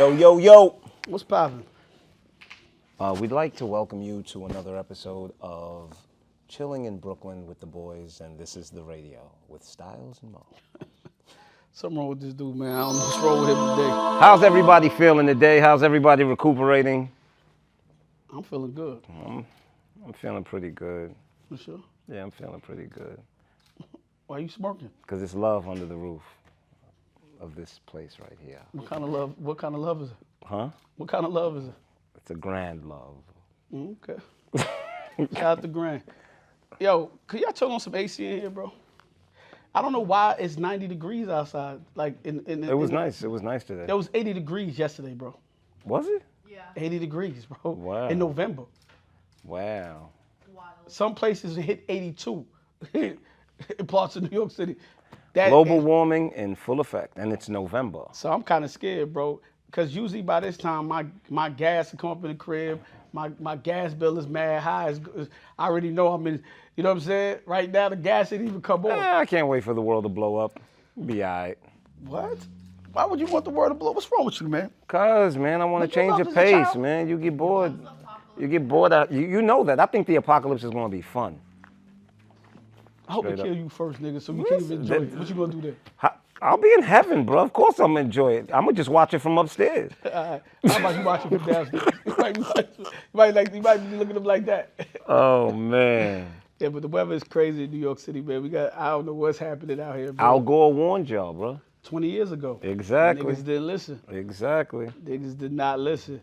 Yo. What's poppin'? We'd like to welcome you to another episode of Chilling in Brooklyn with the Boys, and this is the radio with Styles and Moe. Something wrong with this dude, man. I don't know what's wrong with him today. How's everybody feeling today? How's everybody recuperating? I'm feeling good. I'm feeling pretty good. For sure. Yeah, I'm feeling pretty good. Why you smirking? Because it's love under the roof of this place right here. What kind of love? What kind of love is it? Huh? What kind of love is it? It's a grand love. Okay. Shout out to Grand. Yo, could y'all turn on some AC in here, bro? I don't know why it's 90 degrees outside. Like It was nice. It was nice today. It was 80 degrees yesterday, bro. Was it? Yeah. 80 degrees, bro. Wow. In November. Wow. Wild. Some places hit 82 in parts of New York City. Global warming in full effect, and it's November. So I'm kind of scared, bro, because usually by this time my gas will come up in the crib, my gas bill is mad high. I already know I'm in. You know what I'm saying? Right now the gas didn't even come on. I can't wait for the world to blow up. Be all right. What? Why would you want the world to blow? What's wrong with you, man? Cause man, I want to change the as a pace, child. man. You get bored. You get bored. You know that. I think the apocalypse is going to be fun. I hope they Straight kill you first, nigga, so you can't even enjoy it. What you gonna do then? I'll be in heaven, bro. Of course I'm gonna enjoy it. I'm gonna just watch it from upstairs. How about you watching from downstairs? You might be looking at them like that. Oh man. Yeah, but the weather is crazy in New York City, man. I don't know what's happening out here, bro. Al Gore warned y'all, bro. 20 years ago. Exactly. Niggas didn't listen. Exactly. Niggas did not listen.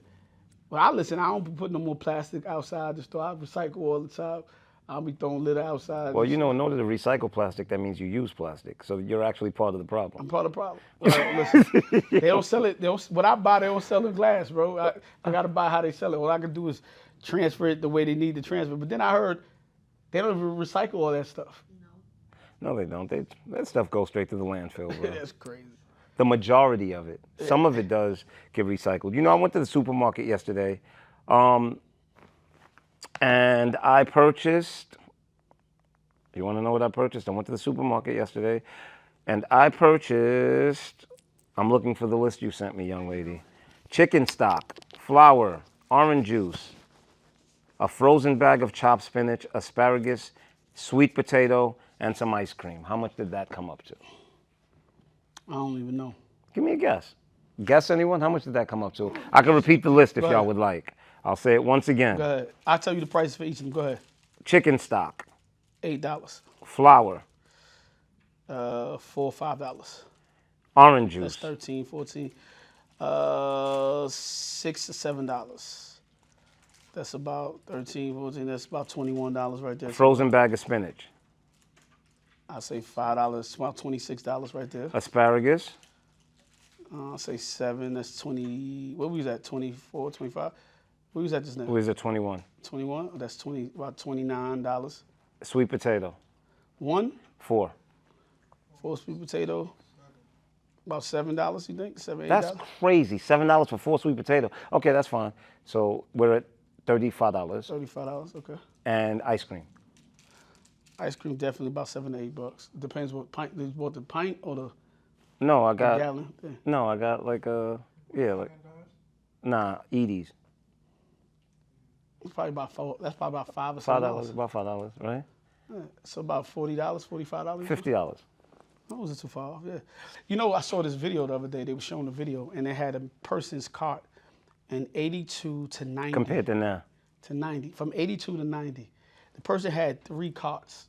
Well, I listen. I don't be putting no more plastic outside the store. I recycle all the time. I'll be throwing litter outside. Well, you know, in order to recycle plastic, that means you use plastic. So you're actually part of the problem. I'm part of the problem. Listen, they don't sell it. What I buy, they don't sell in glass, bro. I got to buy how they sell it. All I can do is transfer it the way they need to transfer. But then I heard they don't even recycle all that stuff. No, they don't. That stuff goes straight to the landfill, bro. That's crazy. The majority of it. Some of it does get recycled. You know, I went to the supermarket yesterday, and I purchased, you want to know what I purchased? I went to the supermarket yesterday, and I purchased, I'm looking for the list you sent me, young lady. Chicken stock, flour, orange juice, a frozen bag of chopped spinach, asparagus, sweet potato, and some ice cream. How much did that come up to? I don't even know. Give me a guess. Guess anyone? How much did that come up to? I can repeat the list if y'all would like. I'll say it once again. Go ahead. I'll tell you the price for each of them. Go ahead. Chicken stock, $8. flour, $4 or $5. orange juice, That's 13, 14. $6 to $7. That's about 13, 14. That's about $21 right there. frozen bag of spinach, I'll say $5. About $26 right there. asparagus, I'll say 7. That's 20. What was that? 24, 25. What was that just now? who is it, 21? 21. That's about $29. Sweet potato, 1. 4. 4 sweet potato. About $7. You think? $7, $8. That's crazy, $7 for 4 sweet potato. Okay, that's fine. So we're at $35. $35. Okay. And ice cream. Ice cream definitely about $7 to $8. Depends what pint. You want the pint or the No, I got, gallon? Yeah. no, I got like Edie's. It's probably about 4. That's probably about $5 or $5, $7. about $5, right? Yeah. So about $40, $45. $50. That wasn't too far off, yeah. You know, I saw this video the other day. They were showing the video, and they had a person's cart in 82 to 90. Compared to now. To 90. From 82 to 90. The person had 3 carts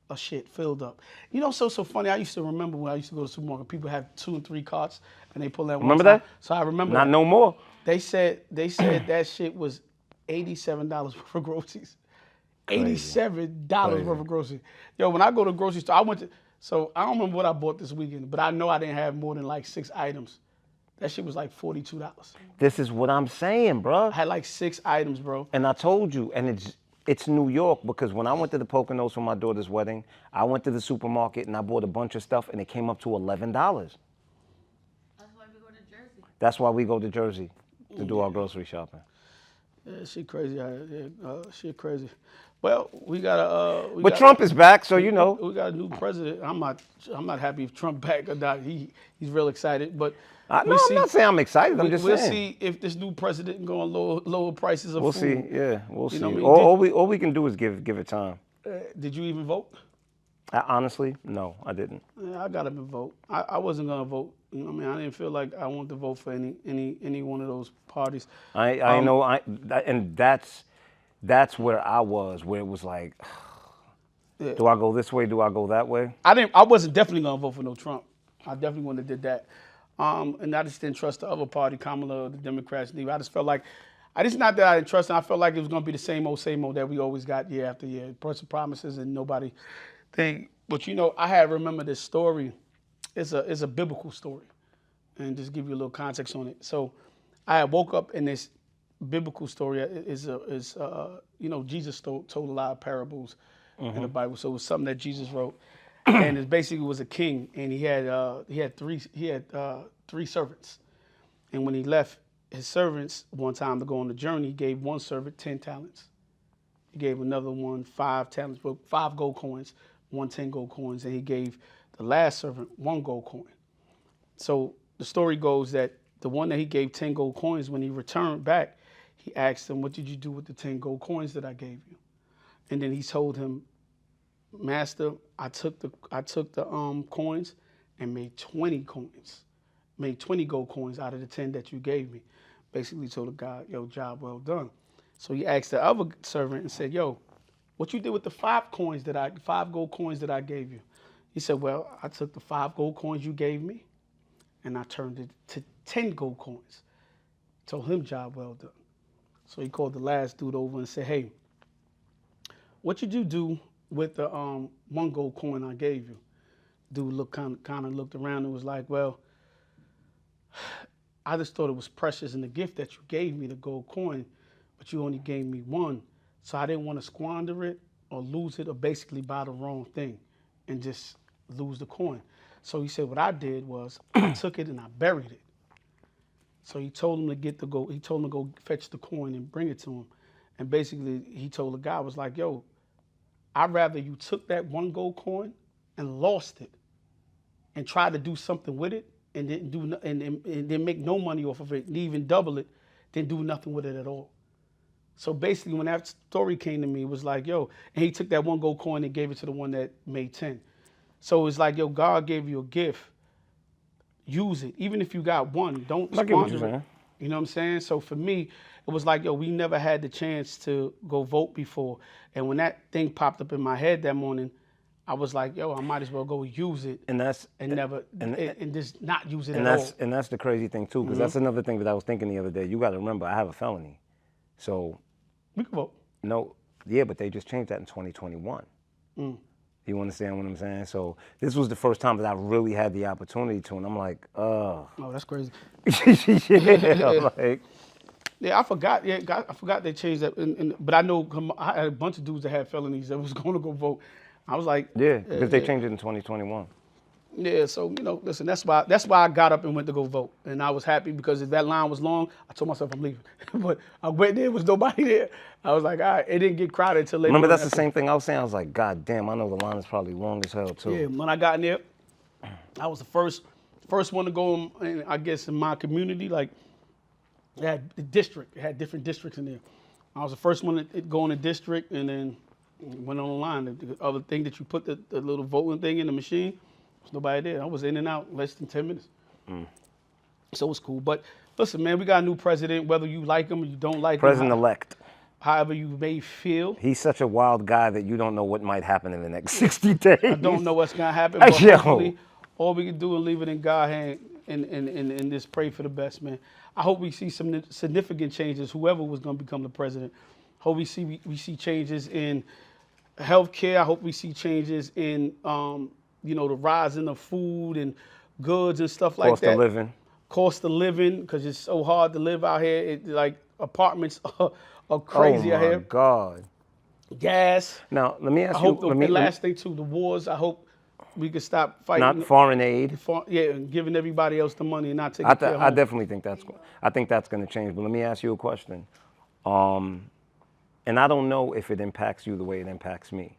of shit filled up. You know, so funny. I used to remember when I used to go to the supermarket, people had 2 and 3 carts, and they pull that one Remember time. that? So I remember Not that. no more. They said that shit was $87 worth of groceries. $87 worth of groceries. Yo, when I go to the grocery store, so I don't remember what I bought this weekend, but I know I didn't have more than like 6 items. That shit was like $42. This is what I'm saying, bro. I had like 6 items, bro. And I told you, and it's New York, because when I went to the Poconos for my daughter's wedding, I went to the supermarket and I bought a bunch of stuff, and it came up to $11. That's why we go to Jersey. That's why we go to Jersey to do our grocery shopping. Yeah, shit crazy. Shit crazy. Well, we got a. But Trump is back, so you know. We got a new president. I'm not happy if Trump back or not. He's real excited, but No, we I'm see. not saying I'm excited. I'm just We'll saying. see if this new president going to lower prices of We'll food. see. Yeah, we'll see. know what I mean? All we can do is give it time. Did you even vote? Honestly, no, I didn't. Yeah, I got to vote. I wasn't gonna vote. You know what I mean? I didn't feel like I wanted to vote for any one of those parties. I know. And that's where I was, where it was like, Yeah. do I go this way? Do I go that way? I wasn't definitely gonna vote for no Trump. I definitely wouldn't have did that. And I just didn't trust the other party, Kamala, the Democrats. I just felt like, it's not that I didn't trust them. I felt like it was gonna be the same old that we always got year after year. Personal promises and nobody thing. But I had remember this story. It's a biblical story, and just give you a little context on it. So, I had woke up in this biblical story. Jesus told a lot of parables in the Bible. So it was something that Jesus wrote, and it basically was a king, and he had three servants, and when he left his servants one time to go on the journey, he gave one servant 10 talents. He gave another one 5 talents, 5 gold coins, 10 gold coins, and he gave the last servant 1 gold coin. So the story goes that the one that he gave 10 gold coins, when he returned back, he asked him, "What did you do with the 10 gold coins that I gave you?" And then he told him, "Master, I took the coins and made 20 coins, made 20 gold coins out of the 10 that you gave me." Basically told the guy, "Yo, job well done." So he asked the other servant and said, "Yo, what you did with the 5 gold coins that I gave you?" He said, "Well, I took the 5 gold coins you gave me and I turned it to 10 gold coins." Told him, "Job well done." So he called the last dude over and said, "Hey, what did you do with the 1 gold coin I gave you?" Dude kind of looked around and was like, "Well, I just thought it was precious in the gift that you gave me, the gold coin, but you only gave me 1. So I didn't want to squander it or lose it or basically buy the wrong thing and just lose the coin." So he said, "What I did was I took it and I buried it." So he told him to go fetch the coin and bring it to him. And basically he told the guy, was like, "Yo, I'd rather you took that 1 gold coin and lost it and tried to do something with it and then make no money off of it and even double it, than do nothing with it at all." So basically when that story came to me, it was like, yo, and he took that 1 gold coin and gave it to the one that made 10. So it's like, yo, God gave you a gift. Use it. Even if you got 1, don't squander it. You know what I'm saying? So for me, it was like, yo, we never had the chance to go vote before. And when that thing popped up in my head that morning, I was like, yo, I might as well go use it and just not use it at all. And that's the crazy thing too, because that's another thing that I was thinking the other day. You got to remember, I have a felony, so we can vote. No, yeah, but they just changed that in 2021. You understand what I'm saying? So this was the first time that I really had the opportunity to, and I'm like, oh, that's crazy. yeah, like. Yeah, I forgot. Yeah, I forgot they changed that. But I know I had a bunch of dudes that had felonies that was going to go vote. I was like, yeah, because they changed it in 2021. Yeah, so listen, that's why I got up and went to go vote, and I was happy because if that line was long, I told myself I'm leaving. But I went there, was nobody there. I was like, all right, it didn't get crowded until later. Remember, that's the same thing I was saying. I was like, God damn, I know the line is probably long as hell too. Yeah, when I got in there, I was the first one to go. I guess in my community, like it had the district, it had different districts in there. I was the first one to go in the district, and then went on the line. The other thing that you put the little voting thing in the machine. There's nobody there. I was in and out in less than 10 minutes. So it was cool. But listen, man, we got a new president, whether you like him or you don't like him. President-elect. However you may feel. He's such a wild guy that you don't know what might happen in the next 60 days. I don't know what's going to happen, but hopefully all we can do is leave it in God's hand and just pray for the best, man. I hope we see some significant changes, whoever was going to become the president. Hope we see changes in healthcare. I hope we see changes in the rise in the food and goods and stuff like that. Cost of living, because it's so hard to live out here. Like apartments are crazy out here. Oh my God. Gas. Now let me ask you. I hope the last thing too, the wars. I hope we can stop fighting. Not foreign aid. And giving everybody else the money and not taking care of I definitely think that's. I think that's going to change. But let me ask you a question. and I don't know if it impacts you the way it impacts me,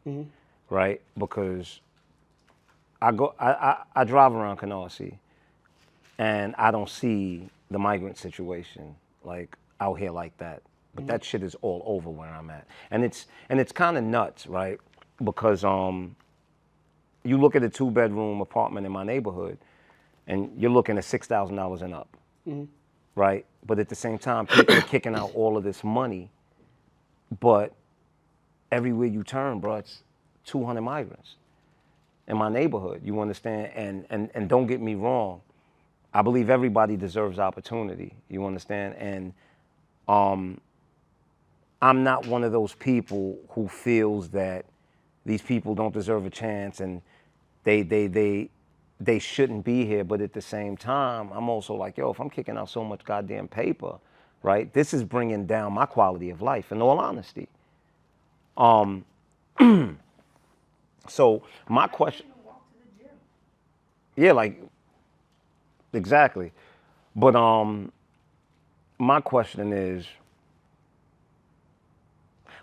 right? Because I drive around Canarsie, and I don't see the migrant situation like out here like that. But that shit is all over where I'm at, and it's kind of nuts, right? Because you look at a 2-bedroom apartment in my neighborhood, and you're looking at $6,000 and up, right? But at the same time, people are kicking out all of this money, but everywhere you turn, bro, it's 200 migrants in my neighborhood. You understand? And don't get me wrong, I believe everybody deserves opportunity. You understand? And I'm not one of those people who feels that these people don't deserve a chance and they shouldn't be here. But at the same time, I'm also like, yo, if I'm kicking out so much goddamn paper, right, this is bringing down my quality of life, in all honesty. So my question, Even walk to the gym. yeah, like, exactly. But my question is,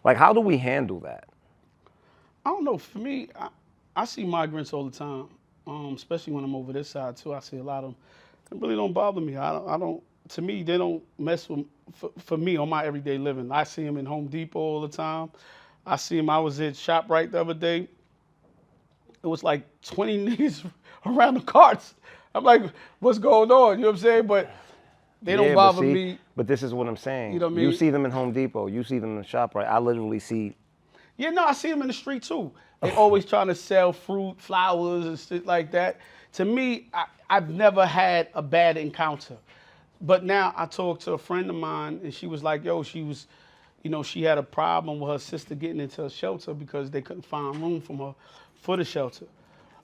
like, how do we handle that? I don't know. For me, I see migrants all the time, especially when I'm over this side too. I see a lot of them. It really don't bother me. I don't. To me, they don't mess with. For me, on my everyday living, I see them in Home Depot all the time. I see them. I was at ShopRite the other day. It was like 20 niggas around the carts. I'm like, what's going on? You know what I'm saying? But they don't Yeah, bother me. but this is what I'm saying. You know what I You mean? see them in Home Depot. You see them in the shop, right? I literally see. Yeah, no, I see them in the street too. They always trying to sell fruit, flowers, and shit like that. To me, I've never had a bad encounter. But now I talked to a friend of mine, and she was like, yo, she was, she had a problem with her sister getting into a shelter because they couldn't find room for the shelter.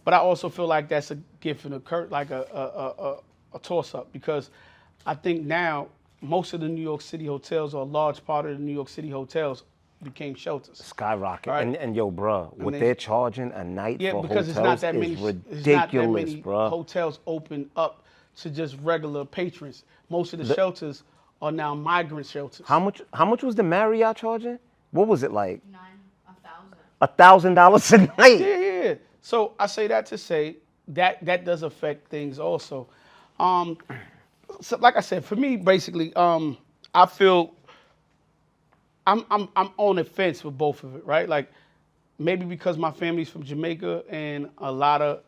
But I also feel like that's a gift and a curse, like a toss-up, because I think now most of the New York City hotels, or a large part of the New York City hotels, became shelters. Skyrocket. Right. And yo, bruh, what they- they're charging a night Yeah, for because hotels is ridiculous, bruh. hotels open up to just regular patrons. Most of the shelters are now migrant shelters. How much was the Marriott charging? What was it like? 1,000. $1,000 a night. Yeah. So I say that to say that does affect things also. So like I said, for me, basically, I feel I'm on the fence with both of it, right? Like maybe because my family's from Jamaica and a lot of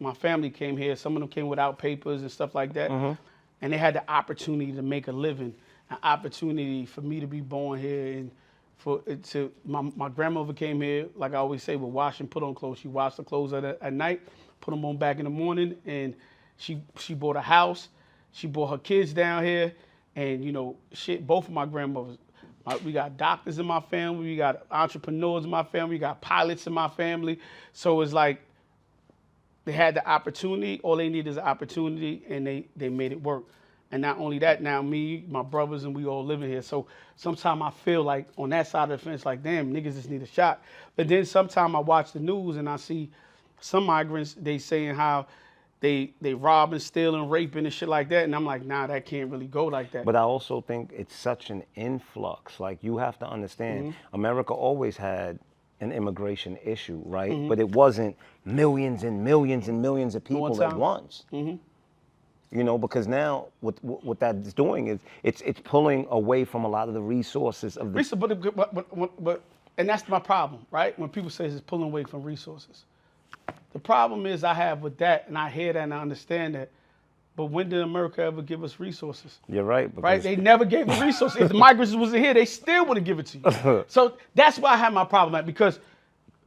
my family came here. Some of them came without papers and stuff like that, and they had the opportunity to make a living, an opportunity for me to be born here, and my grandmother came here, like I always say, would wash and put on clothes. She washed the clothes at night, put them on back in the morning, and she bought a house. She brought her kids down here, and shit. Both of my grandmothers. We got doctors in my family. We got entrepreneurs in my family. We got pilots in my family. So it's like they had the opportunity. All they need is an opportunity, and they made it work. And not only that, now me, my brothers, and we all living here. So sometimes I feel like on that side of the fence, like, damn, niggas just need a shot. But then sometimes I watch the news and I see some migrants, they saying how they robbing, stealing, raping, and shit like that. And I'm like, nah, that can't really go like that. But I also think it's such an influx. Like, you have to understand, America always had an immigration issue, right? But it wasn't millions and millions and millions of people at time. once. Because now what that's doing is it's pulling away from a lot of the resources of the. But and that's my problem, right? When people say it's pulling away from resources. The problem is I have with that, and I hear that and I understand that. But when did America ever give us resources? You're right. Right? They never gave the resources. If the migrants wasn't here, they still wouldn't give it to you. So that's why I have my problem at, because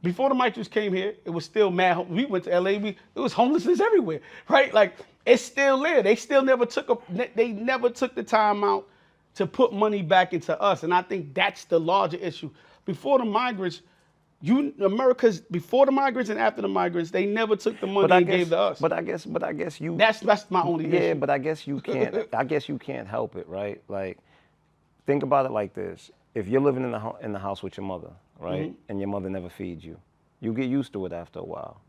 before the migrants came here, it was still mad. We went to LA, it was homelessness everywhere, right? Like, it's still there. They still never took the time out to put money back into us. And I think that's the larger issue. Before the migrants, America's before the migrants and after the migrants, they never took the money and gave to us. But I guess you. That's my only issue. Yeah, but I guess you can't. I guess you can't help it, right? Like, think about it like this: if you're living in the house with your mother, right, and your mother never feeds you, you get used to it after a while.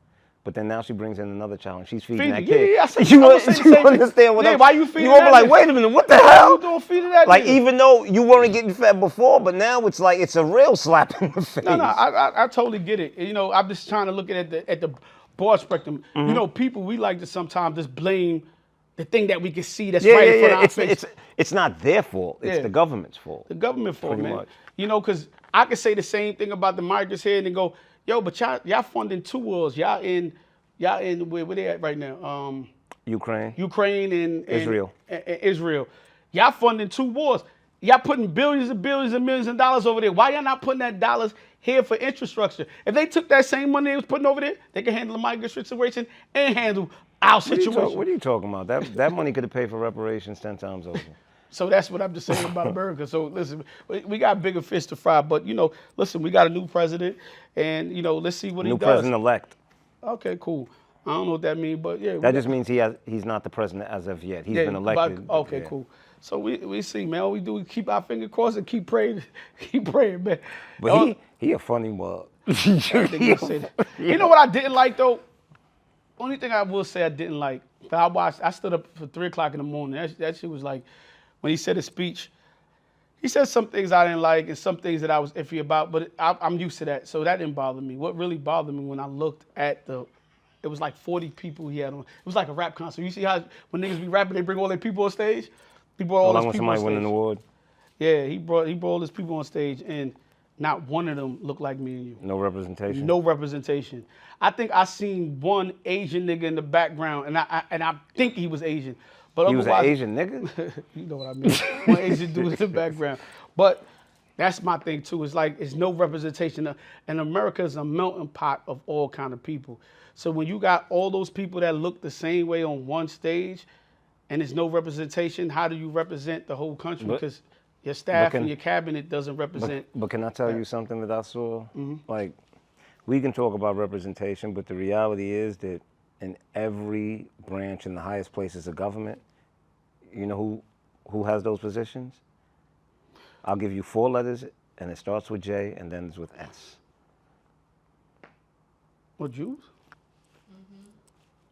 But then now she brings in another challenge. She's feeding that Yeah, kid. yeah, I said, You I was saying the same thing. understand what Yeah, I'm why you feeding You won't be that like, nigga? wait a minute, what the Why hell? you doing feeding that Like, nigga? even though you weren't getting fed before, but now it's like it's a real slap in the face. No, I totally get it. You know, I'm just trying to look at the broad spectrum. You know, people, we like to sometimes just blame the thing that we can see that's right in front of our face. It's not their fault. It's Yeah. the government's fault. The government fault, Pretty man. much. You know, because I could say the same thing about the migrants here and then go, yo, but y'all funding two wars. Y'all in where they at right now? Ukraine and Israel. and Israel. Y'all funding two wars. Y'all putting billions and billions and millions of dollars over there. Why y'all not putting that dollars here for infrastructure? If they took that same money they was putting over there, they can handle the migrant situation and handle our situation. What are you talking about? That money could have paid for reparations 10 times over. So that's what I'm just saying about America. So listen, we got bigger fish to fry. But, you know, listen, we got a new president. And, you know, let's see what he does. New president-elect. Okay, cool. I don't know what that means, but yeah. That just means he's not the president as of yet. He's been elected. Okay, cool. So we see, man. All we do is keep our finger crossed and keep praying, man. But he a funny mug. You know what I didn't like though? Only thing I will say I didn't like. I stood up for 3 o'clock in the morning. That shit was like, when he said his speech, he said some things I didn't like and some things that I was iffy about, but I'm used to that, so that didn't bother me. What really bothered me when I looked at it was like 40 people he had on. It was like a rap concert. You see how when niggas be rapping, they bring all their people on stage? He brought all his people somebody on win stage. an award. Yeah, he brought all his people on stage, and not one of them looked like me and you. No representation. No representation. I think I seen one Asian nigga in the background, and I think he was Asian. But He was an Asian nigga? You know what I mean. One Asian dude in the background. But that's my thing too. It's like it's no representation. And America is a melting pot of all kind of people. So when you got all those people that look the same way on one stage, and there's no representation, how do you represent the whole country? Because your staff and your cabinet doesn't represent. But can I tell you something that I saw? Like, we can talk about representation, but the reality is that in every branch in the highest places of government, you know who has those positions? I'll give you 4 letters, and it starts with J, and then it's with S. What, Jews?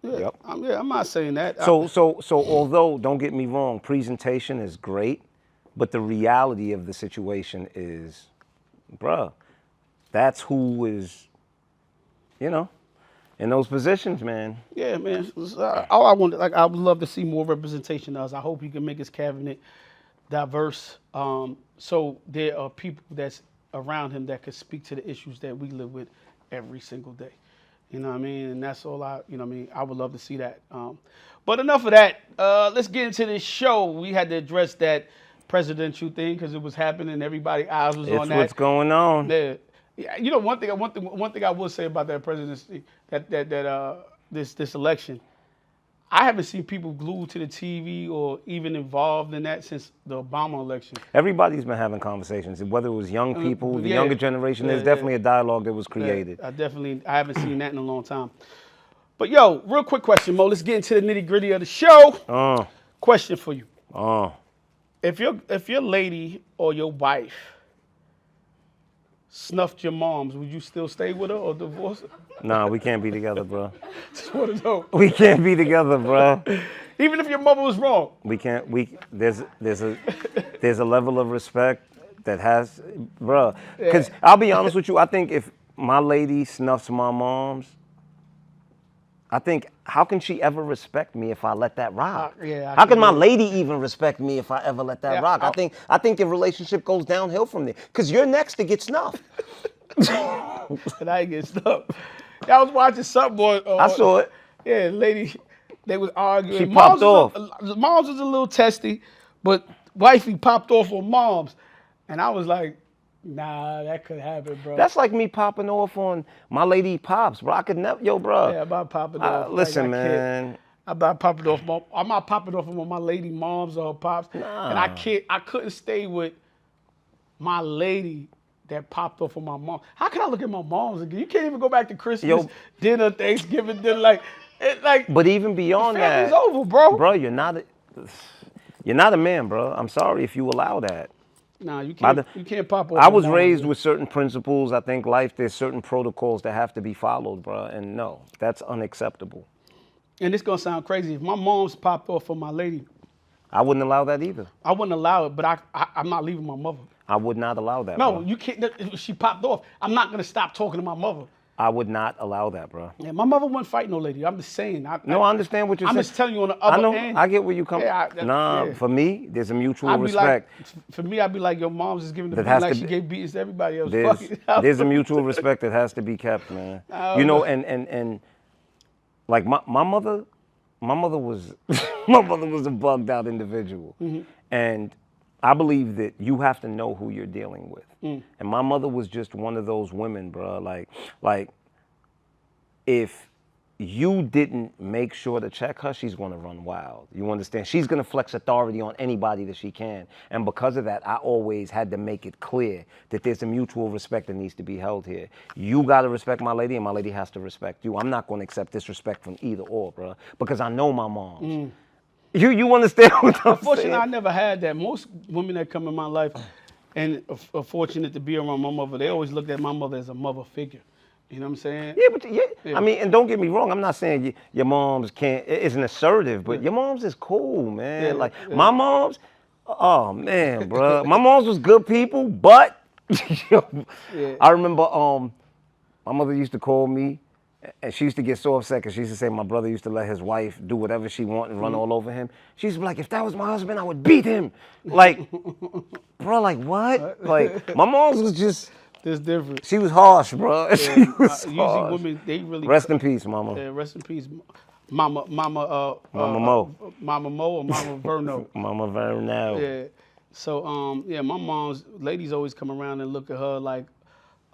Yep. I'm not saying that. So although, don't get me wrong, presentation is great, but the reality of the situation is, bruh, that's who is, you know, in those positions, man. Yeah, man. All I wanted, like, I would love to see more representation of us. I hope he can make his cabinet diverse, so there are people that's around him that could speak to the issues that we live with every single day. You know what I mean? And that's all you know what I mean? I would love to see that. But enough of that. Let's get into this show. We had to address that presidential thing because it was happening. Everybody's eyes was on that. It's what's going on. Yeah, you know, one thing I will say about that presidency, this election, I haven't seen people glued to the TV or even involved in that since the Obama election. Everybody's been having conversations, whether it was young people, the younger generation. There's definitely a dialogue that was created. I haven't seen that in a long time. But yo, real quick question, Mo. Let's get into the nitty gritty of the show. Question for you. If your lady or your wife snuffed your mom's, would you still stay with her or divorce her? Nah, we can't be together, bro. Just want to know. We can't be together, bro. Even if your mother was wrong. We can't. There's a level of respect that has, bro. Because I'll be honest with you. I think if my lady snuffs my mom's, I think, how can she ever respect me if I let that rock? How can my lady even respect me if I ever let that rock? I think your relationship goes downhill from there. Because you're next to get snuffed. And I get snuffed. I was watching something I saw it. Yeah, lady, they was arguing. She popped off. Mom's was a little testy, but wifey popped off on mom's. And I was like, nah, that could happen, bro. That's like me popping off on my lady pops, bro. I could never, yo, bro. Yeah, I'm not popping off. Listen, man. I'm not popping off. I'm not popping off on my lady moms or pops. Nah. And I couldn't stay with my lady that popped off on my mom. How can I look at my mom's again? You can't even go back to Christmas dinner, Thanksgiving dinner, But even beyond that, it's over, bro. Bro, you're not a man, bro. I'm sorry if you allow that. Nah, you By can't. the- You can't pop off. I your was mom, raised man. with certain principles. I think life, there's certain protocols that have to be followed, bro. And no, that's unacceptable. And this gonna sound crazy. If my mom's popped off for my lady, I wouldn't allow that either. I wouldn't allow it. But I'm not leaving my mother. I would not allow that, No, bro. you can't. If she popped off, I'm not gonna stop talking to my mother. I would not allow that, bro. Yeah, my mother wouldn't fight no lady. I'm just saying. No, I understand what you're I'm saying. just telling you on the I other know. end. I get where you come. Yeah, Nah, yeah. for me, there's a mutual I'd be like, respect. for me, I'd be like, your mom's just giving the That beat has like to she be- gave beatings to everybody else. Fuck There's it. there's a mutual respect that has to be kept, man. I You don't know, know. and like my mother was my mother was a bugged out individual, and I believe that you have to know who you're dealing with. And my mother was just one of those women, bro. Like if you didn't make sure to check her, she's going to run wild. You understand? She's going to flex authority on anybody that she can. And because of that, I always had to make it clear that there's a mutual respect that needs to be held here. You got to respect my lady, and my lady has to respect you. I'm not going to accept disrespect from either or, bro, because I know my moms. You understand what I'm Unfortunately, I saying? never had that. Most women that come in my life and are fortunate to be around my mother, they always looked at my mother as a mother figure. You know what I'm saying? Yeah, but Yeah. I mean, and don't get me wrong. I'm not saying your mom's isn't assertive, but your mom's is cool, man. Yeah, Like yeah. my mom's, oh man, bro. My mom's was good people, but Yeah. I remember my mother used to call me, and she used to get so upset because she used to say my brother used to let his wife do whatever she wanted and run all over him. She used to be like, if that was my husband, I would beat him. Like, bro, like what? Like my mom's was just. This different. She was harsh, bro. She was Usually harsh. women, they really Rest in peace, mama. rest in peace, Mama Mama Moe. Mama Moe or Mama Verno. Mama Vernell. Yeah. So yeah, my mom's ladies always come around and look at her like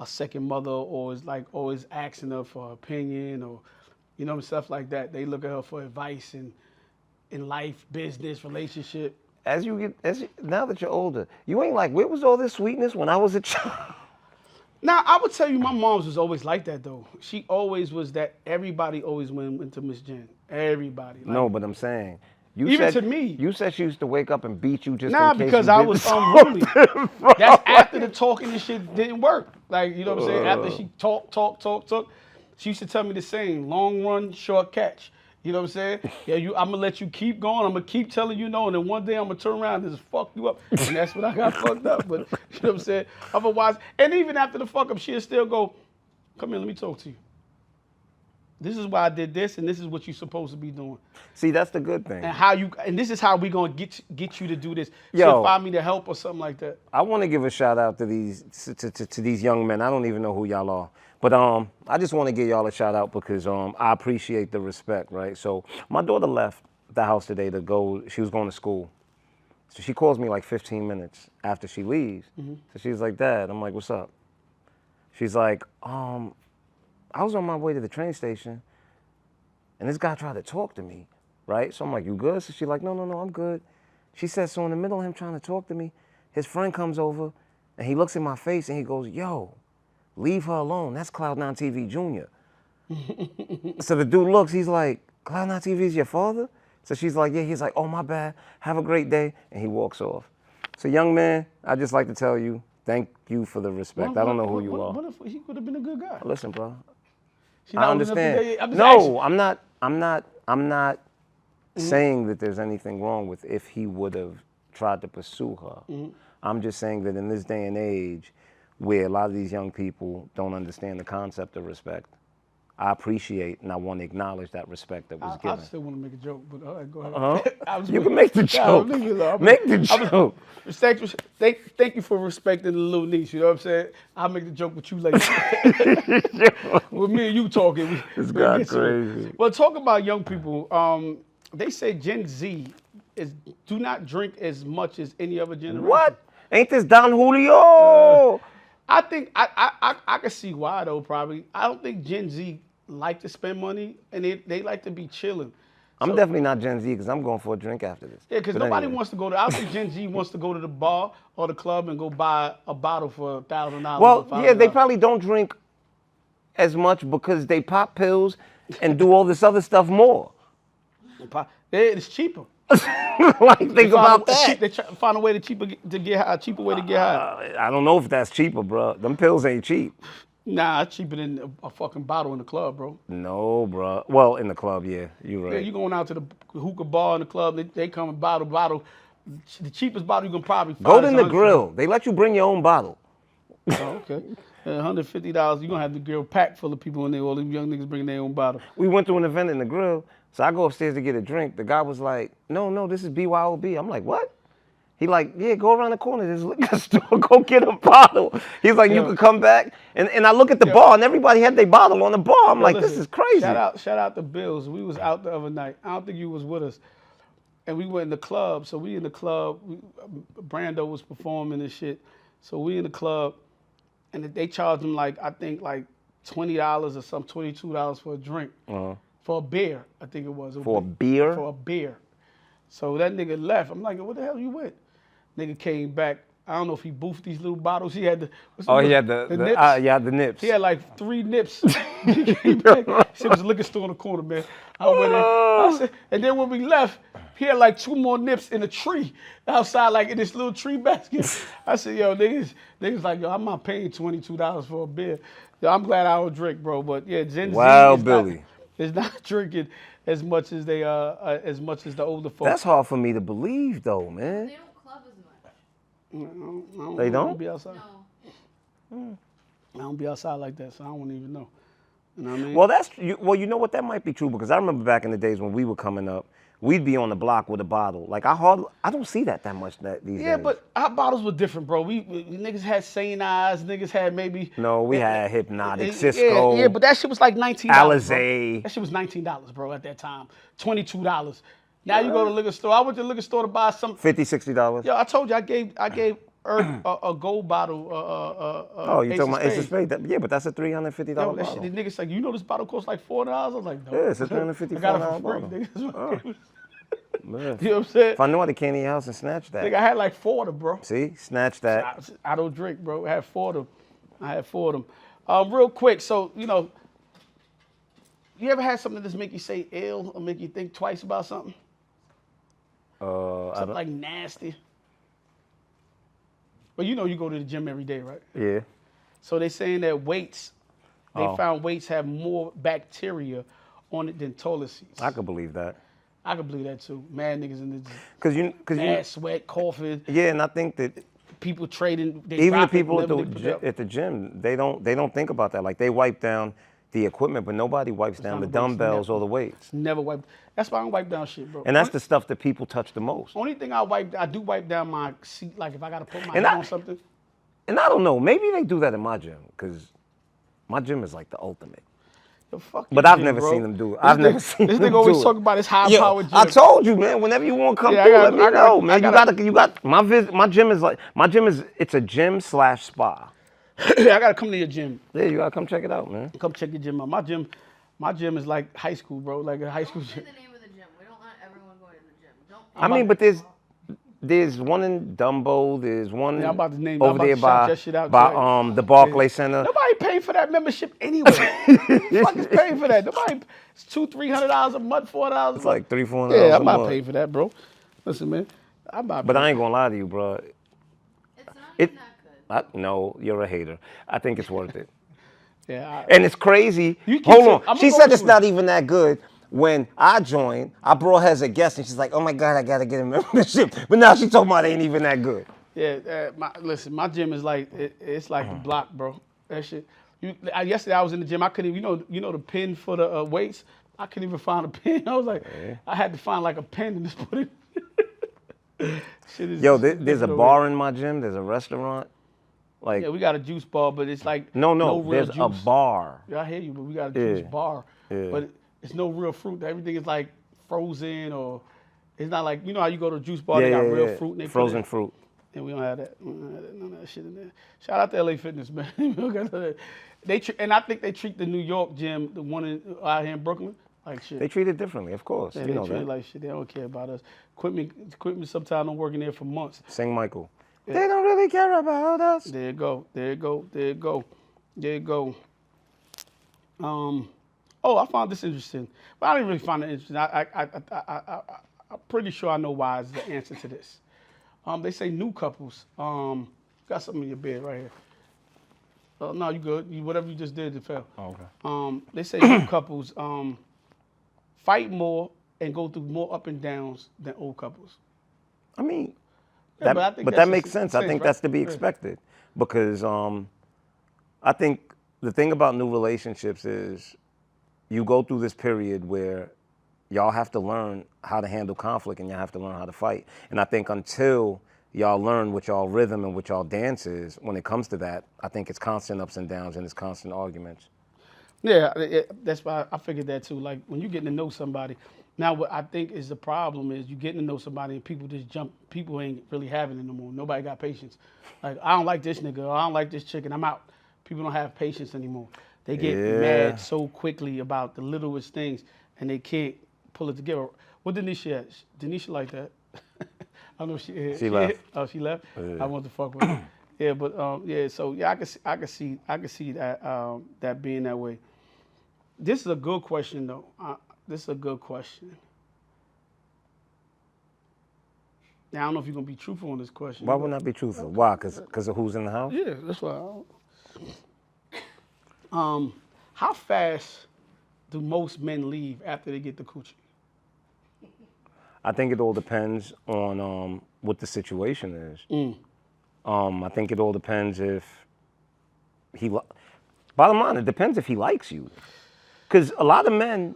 a second mother, or is like always asking her for her opinion, or you know, stuff like that. They look at her for advice in life, business, relationship. Now that you're older, you ain't like, where was all this sweetness when I was a child? Now, I would tell you my mom's was always like that, though. She always was that. Everybody always went into Miss Jen. Everybody. Like, No, but I'm saying. You Even said, to me. You said she used to wake up and beat you just Nah, in case because you I did was something, unruly. bro. That's after the talking and shit didn't work. Like, you know what I'm saying? After she talk, she used to tell me the same. Long run, short catch. You know what I'm saying? Yeah, I'm gonna let you keep going. I'm gonna keep telling you no, and then one day I'm gonna turn around and just fuck you up. And that's when I got fucked up. But you know what I'm saying? Otherwise, and even after the fuck up, she'll still go, come here, let me talk to you. This is why I did this, and this is what you're supposed to be doing. See, that's the good thing. And this is how we gonna get you to do this. Yo. She'll find me to help or something like that. I want to give a shout out to these young men. I don't even know who y'all are, but I just want to give y'all a shout out because I appreciate the respect, right? So my daughter left the house today to go. She was going to school, so she calls me like 15 minutes after she leaves. So she's like, "Dad," I'm like, "What's up?" She's like, I was on my way to the train station, and this guy tried to talk to me, right? So I'm like, "You good?" So she's like, "No, I'm good." She said, so in the middle of him trying to talk to me, his friend comes over, and he looks in my face, and he goes, "Yo, leave her alone. That's Cloud9 TV Jr." So the dude looks, he's like, "Cloud9 TV is your father?" So she's like, "Yeah." He's like, "Oh, my bad. Have a great day." And he walks off. So young man, I'd just like to tell you, thank you for the respect. I don't know who you are. What if he could have been a good guy? Listen, bro. She I not old enough to understand. date- I'm just No, asking. I'm not saying that there's anything wrong with if he would have tried to pursue her. I'm just saying that in this day and age where a lot of these young people don't understand the concept of respect, I appreciate and I want to acknowledge that respect that was I given. still want to make a joke, but all right, go ahead. Uh-huh. You can make the joke. Make the joke. Thank you for respecting the little niece. You know what I'm saying? I'll make the joke with you later. With me and you talking. This we'll guy get to it. crazy. Well, talk about young people. They say Gen Z do not drink as much as any other generation. What? Ain't this Don Julio? I think I can see why though. Probably I don't think Gen Z like to spend money, and they like to be chilling. I'm definitely not Gen Z because I'm going for a drink after this. Yeah, because But nobody anyway. wants to go to. I don't think Gen Z wants to go to the bar or the club and go buy a bottle for $1,000. Well, or yeah, they $500. probably don't drink as much because they pop pills and do all this other stuff more. It's cheaper. Like, think about that. They try to find a way to cheaper way to get high. I don't know if that's cheaper, bro. Them pills ain't cheap. Nah, it's cheaper than a fucking bottle in the club, bro. No, bro. Well, in the club, yeah, you're Yeah, right. you going out to the hookah bar in the club, they come and bottle. The cheapest bottle you can probably find. Go is to the $150. grill. They let you bring your own bottle. Oh, okay. $150. You're gonna have the grill packed full of people in there. All them young niggas bringing their own bottle. We went to an event in the grill, so I go upstairs to get a drink. The guy was like, no, this is BYOB. I'm like, what? He like, yeah, go around the corner. There's a liquor store. Go get a bottle. He's like, you can come back. And I look at the bar, and everybody had their bottle on the bar. I'm like, Listen, this is crazy. Shout out to Bills. We was out the other night. I don't think you was with us. And we went in the club. So we in the club. Brando was performing and shit. So we in the club, and they charged him like, I think like $20 or something, $22 for a drink. For a beer, I think it was. For a beer? For a beer. So that nigga left. I'm like, what the hell you with? Nigga came back. I don't know if he boofed these little bottles. He had the he had the nips. The nips. He had like 3 nips. He came back. It was a liquor store in the corner, man. I went in. I said, and then when we left, he had like 2 more nips in a tree outside, like in this little tree basket. I said, yo, niggas like, yo, I'm not paying $22 for a beer. Yo, I'm glad I don't drink, bro. But yeah, Gen Z is not drinking as much as they as much as the older folks. That's hard for me to believe, though, man. They don't club as much. They don't? I don't be outside. No. I don't be outside like that, so I don't even know. You know what I mean? Well, you know what? That might be true because I remember back in the days when we were coming up, we'd be on the block with a bottle. Like I don't see that much these days. Yeah, but our bottles were different, bro. We niggas had St. Ives, niggas had maybe. No, we had Hypnotic, Cisco. Yeah, but that shit was like $19. Alizé. That shit was $19, bro, at that time. $22. Now you go to the liquor store. I went to the liquor store to buy some. $50, $60. Yo, I told you I gave a gold bottle. Oh, you talking about Ace of Spades? Yeah, but that's a $350 bottle. That shit, the niggas like, you know this bottle costs like $4? I was like, no. Yeah, it's a $350 I got it for bottle. free, nigga. Oh. You know what I'm saying? If I knew I'd have came to your house and snatched that. Nigga, I had like 4 of them, bro. See? Snatch that. I don't drink, bro. I had 4 of them. Real quick, so, you know, you ever had something that just make you say ill or make you think twice about something? Something like nasty. Well, you know you go to the gym every day, right? Yeah. So they saying that weights, they found weights have more bacteria on it than toilet seats. I could believe that. I could believe that too. Mad niggas in the Cause sweat, coughing. Yeah, and I think that people trading. Even the people at the gym, they don't think about that. Like they wipe down the equipment, but nobody wipes down the dumbbells or the weights. Never wipe. That's why I don't wipe down shit, bro. And that's the stuff that people touch the most. Only thing I do wipe down my seat, like if I gotta put my head on something. And I don't know, maybe they do that in my gym, because my gym is like the ultimate. But I've never seen them do it. I've never seen them do it. This nigga always talk about his high-powered gym. I told you, man. Whenever you want to come through, let me know, man. You got my gym is it's a gym / spa. I gotta come to your gym. Yeah, you gotta come check it out, man. Come check your gym out. My gym is like high school, bro. Like a high school gym. Say the name of the gym. We don't want everyone going to the gym. Don't. I mean, but there's one in Dumbo. There's one I'm about to name. over there by the Barclays Center. Nobody paid for that membership anyway. Who fuck is paying for that? Nobody. It's $200-$300 a month, $400. It's like $300-$400. Yeah, I'm not paying for that, bro. Listen, man. But I ain't gonna lie to you, bro. It's not even that good. No, you're a hater. I think it's worth it. Yeah. And it's crazy. Hold on. She said it's not even that good. When I joined, I brought her as a guest, and she's like, "Oh my God, I gotta get a membership." But now she's talking about it ain't even that good. Yeah, listen, my gym is like it's like the block, bro. That shit. Yesterday I was in the gym. I couldn't even, you know the pin for the weights. I couldn't even find a pin. I was like, I had to find like a pen and just put it. Yo, there's a bar in my gym. There's a restaurant. Like, yeah, we got a juice bar, but it's like no real there's juice. a bar. Yeah, I hear you, but we got a juice bar. Yeah. But it's no real fruit. Everything is like frozen, or it's not like, you know how you go to a juice bar, they got real fruit. And they frozen fruit. And we don't have that. We don't have none of that shit in there. Shout out to LA Fitness, man. We don't got none of that. And I think they treat the New York gym, the one out here in Brooklyn, like shit. They treat it differently, of course. Yeah, you know they treat that. it like shit. They don't care about us. Equipment sometimes don't work in there for months. Sing Michael. Yeah. They don't really care about us. There you go. Oh, I found this interesting. But I didn't really find it interesting. I I'm pretty sure I know why is the answer to this. They say new couples. Got something in your bed right here. No, you good. Whatever you just did, it fell. Oh, okay. They say new couples fight more and go through more up and downs than old couples. I mean, Yeah, but that makes sense. I think that's to be expected because I think the thing about new relationships is you go through this period where y'all have to learn how to handle conflict and y'all have to learn how to fight. And I think until y'all learn what y'all rhythm and what y'all dance is, when it comes to that, I think it's constant ups and downs and it's constant arguments. Yeah, that's why I figured that too. Like when you're getting to know somebody, now what I think is the problem is you getting to know somebody and people just jump. People ain't really having it no more. Nobody got patience. Like I don't like this nigga, or I don't like this chick, and I'm out. People don't have patience anymore. They get mad so quickly about the littlest things, and they can't pull it together. What Denisha at? Denisha like that? I don't know if she left. Oh, she left. Yeah. I want to fuck with her. Yeah, but yeah. So yeah, I can see that that being that way. This is a good question, though. This is a good question. Now, I don't know if you're going to be truthful on this question. Why wouldn't I be truthful? Why? Because of who's in the house? Yeah, that's why. How fast do most men leave after they get the coochie? I think it all depends on what the situation is. I think it all depends if bottom line, it depends if he likes you. Because a lot of men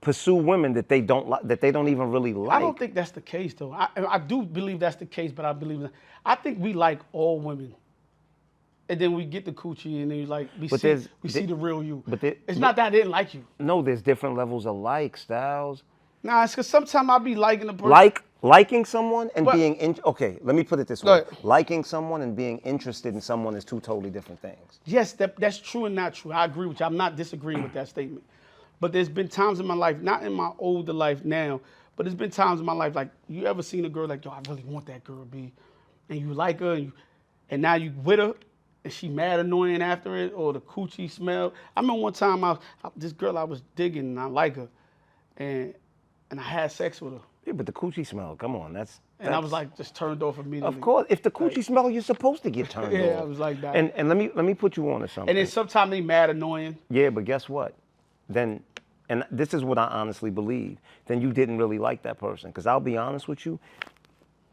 pursue women that they don't like, that they don't even really like. I don't think that's the case, though. I do believe that's the case, but I think we like all women. And then we get the coochie, and then we see the real you. It's not that I didn't like you. No, there's different levels of like, Styles. Nah, it's because sometimes I be liking a person. Liking someone and okay, let me put it this way. Liking someone and being interested in someone is two totally different things. Yes, that's true and not true. I agree with you. I'm not disagreeing with that statement. But there's been times in my life, not in my older life now, but there's been times in my life, like, you ever seen a girl like, yo, I really want that girl, B, and you like her, and now you with her, and she mad annoying after it, or the coochie smell. I remember one time, this girl I was digging, and I like her, and I had sex with her. Yeah, but the coochie smell, come on, that's... And I was like, just turned off immediately. Of course, if the coochie smell, you're supposed to get turned off. Yeah, I was like that. And let me put you on to something. And then sometimes they mad annoying. Yeah, but guess what? Then, and this is what I honestly believe, then you didn't really like that person. Because I'll be honest with you,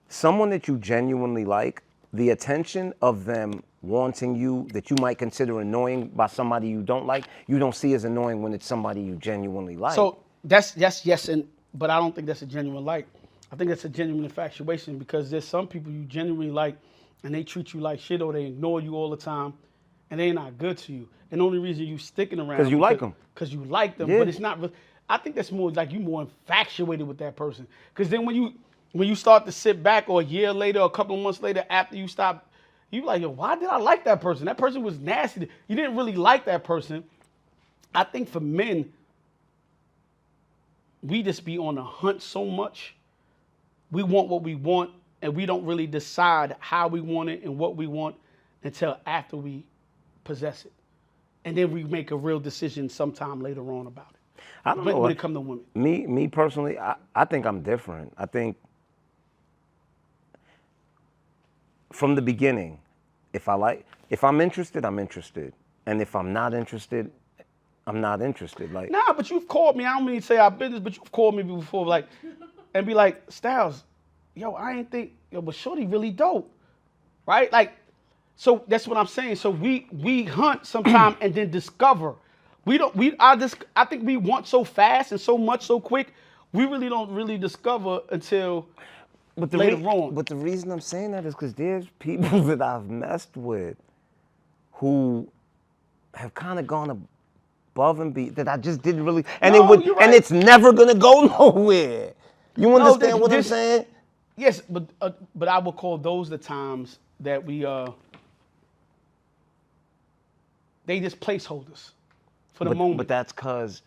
someone that you genuinely like, the attention of them wanting you that you might consider annoying by somebody you don't like, you don't see as annoying when it's somebody you genuinely like. So that's yes, but I don't think that's a genuine like. I think that's a genuine infatuation because there's some people you genuinely like and they treat you like shit or they ignore you all the time and they're not good to you. And the only reason you sticking around because you like them. Because you like them, yeah. But it's not. I think that's more like you more infatuated with that person. Because then when you start to sit back or a year later or a couple of months later after you stop, you like, yo, why did I like that person? That person was nasty. You didn't really like that person. I think for men, we just be on a hunt so much. We want what we want, and we don't really decide how we want it and what we want until after we possess it. And then we make a real decision sometime later on about it. I don't know. When it comes to women. Me personally, I think I'm different. I think from the beginning, if I'm interested, I'm interested. And if I'm not interested, I'm not interested. Like, nah, but you've called me. I don't mean to say our business, but you've called me before, like, and be like, Styles, yo, I ain't think, yo, but Shorty really dope, right? Like, so that's what I'm saying. So we hunt sometime and then discover. I think we want so fast and so much so quick. We really don't really discover until later on. But the reason I'm saying that is because there's people that I've messed with who have kind of gone above and beyond that I just didn't really, and and it's never gonna go nowhere. You understand what I'm saying? Yes, but I would call those the times that we they just placeholders for the moment. But that's because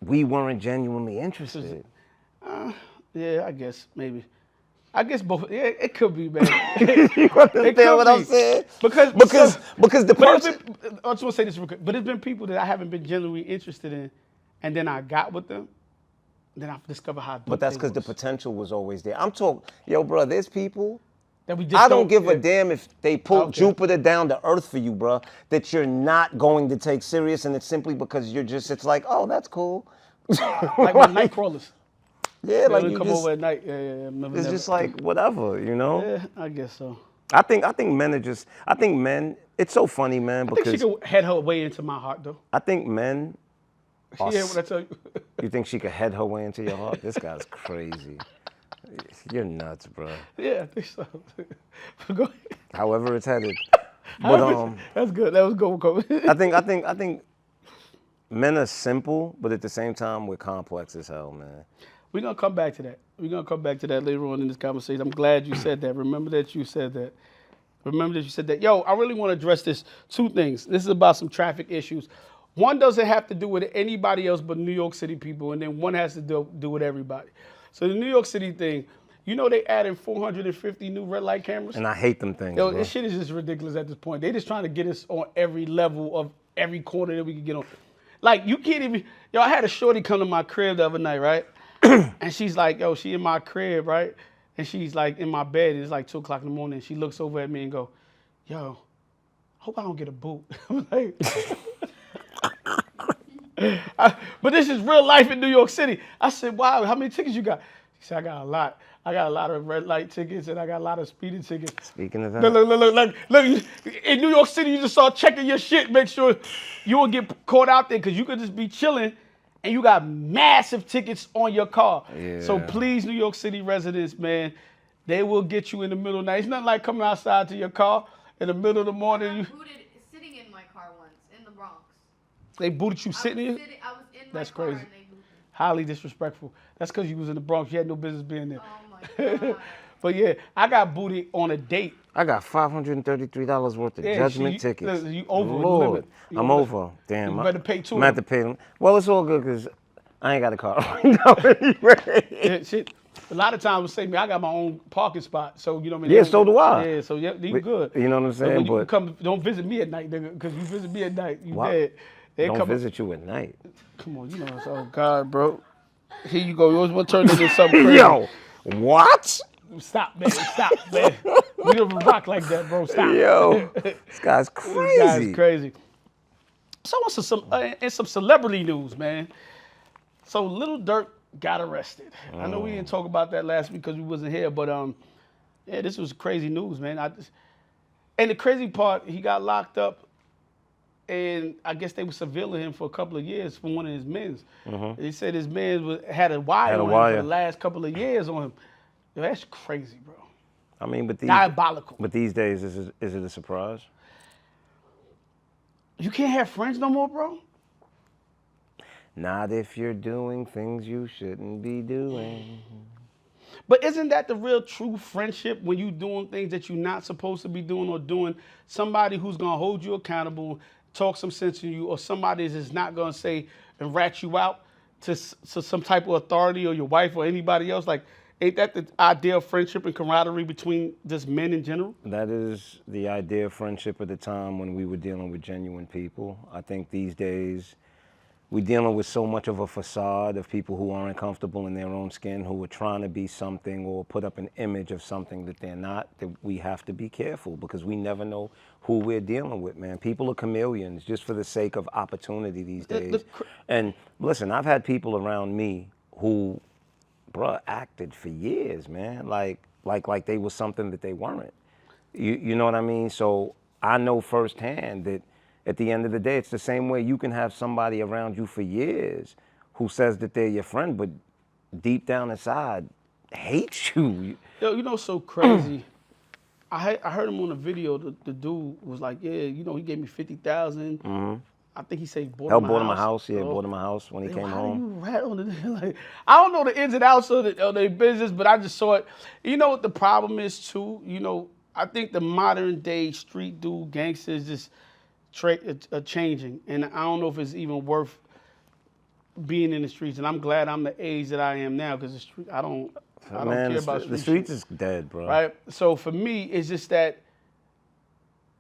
we weren't genuinely interested. Yeah, I guess maybe. I guess both. Yeah, it could be, man. You understand what I'm saying? Because the person. I just want to say this real quick. But there's been people that I haven't been genuinely interested in, and then I got with them, Then I discovered how dope But that's they because the was. potential was always there. I'm talking, yo, bro, there's people. That we just I don't give a yeah. damn if they pull Okay. Jupiter down to earth for you, bro, that you're not going to take serious, and it's simply because it's like, oh, that's cool. Like my night crawlers. Yeah, They like only you come just, over at night. Yeah. it's just like, whatever, you know? Yeah, I guess so. I think men are just, I think men, it's so funny, man, I think she because could head her way into my heart, though. I think men She hear what I tell you? You think she could head her way into your heart? This guy's crazy. You're nuts, bro. Yeah, I think so. Go ahead. However it's headed. But That's good. That was good. I think men are simple, but at the same time we're complex as hell, man. We're going to come back to that. We're going to come back to that later on in this conversation. I'm glad you said that. Remember that you said that. Remember that you said that. Yo, I really want to address this. Two things. This is about some traffic issues. One doesn't have to do with anybody else but New York City people, and then one has to do with everybody. So the New York City thing, you know they added 450 new red light cameras? And I hate them things, Yo, bro. this shit is just ridiculous at this point. They just trying to get us on every level of every corner that we can get on. Like, you can't even, yo, I had a shorty come to my crib the other night, right? And she's like, yo, she in my crib, right? And she's like in my bed, it's like 2 o'clock in the morning. She looks over at me and go, yo, hope I don't get a boot. I'm like, but this is real life in New York City. I said, wow, how many tickets you got? She said, I got a lot. I got a lot of red light tickets and I got a lot of speeding tickets. Speaking of that. Look, in New York City, you just start checking your shit, make sure you won't get caught out there because you could just be chilling and you got massive tickets on your car. Yeah. So please, New York City residents, man, they will get you in the middle of the night. It's nothing like coming outside to your car in the middle of the morning. I got booted sitting in my car once in the Bronx. They booted you sitting here? I was in my That's car crazy. and they booted me. Highly disrespectful. That's because you was in the Bronx. You had no business being there. Oh my God. But yeah, I got booted on a date. I got $533 worth of Yeah, judgment so tickets. you over the Lord, limit. You I'm over the- over. Damn. You better pay two I'm of at to pay them. Well, it's all good because I ain't got a car right now anyway. Yeah, shit. A lot of times, say me, I got my own parking spot, so you know what I mean. Yeah, so do I. Yeah, so yeah, you good. You know what I'm But saying? when you But come, don't visit me at night, nigga, because you visit me at night, you Why? dead. They don't come, visit you at night. Come on, you know it's oh God, bro. Here you go. You always want to turn into something crazy. Yo, what? Stop, man. Stop, man. We don't rock like that, bro. Stop. Yo, this guy's crazy. This guy's crazy. So what's some celebrity news, man? So Little Durk got arrested. I know we didn't talk about that last week because we wasn't here, but yeah, this was crazy news, man. And the crazy part, he got locked up, and I guess they were surveilling him for a couple of years from one of his men's. They said his man had a wire on him for the last couple of years on him. Yo, that's crazy, bro. I mean, but Diabolical. But these days, is it a surprise? You can't have friends no more, bro? Not if you're doing things you shouldn't be doing. But isn't that the real true friendship when you doing things that you're not supposed to be doing or doing? Somebody who's going to hold you accountable, talk some sense to you, or somebody that's not going to say and rat you out to some type of authority or your wife or anybody else? Like, ain't that the idea of friendship and camaraderie between just men in general? That is the idea of friendship at the time when we were dealing with genuine people. I think these days we're dealing with so much of a facade of people who aren't comfortable in their own skin, who are trying to be something or put up an image of something that they're not, that we have to be careful because we never know who we're dealing with, man. People are chameleons just for the sake of opportunity these days. And listen, I've had people around me who, bruh, acted for years, man, like they were something that they weren't. You know what I mean? So I know firsthand that at the end of the day, it's the same way you can have somebody around you for years who says that they're your friend, but deep down inside hates you. Yo, you know, so crazy. I heard him on a video. The dude was like, yeah, you know, he gave me 50,000. I think he said he bought him a house. Yeah, bought him a house when he came home. How do you rat on it? Like, I don't know the ins and outs of their business, but I just saw it. You know what the problem is too? You know, I think the modern day street dude gangsters just changing, and I don't know if it's even worth being in the streets. And I'm glad I'm the age that I am now because I don't care about the streets is dead, bro. Right. So for me, it's just that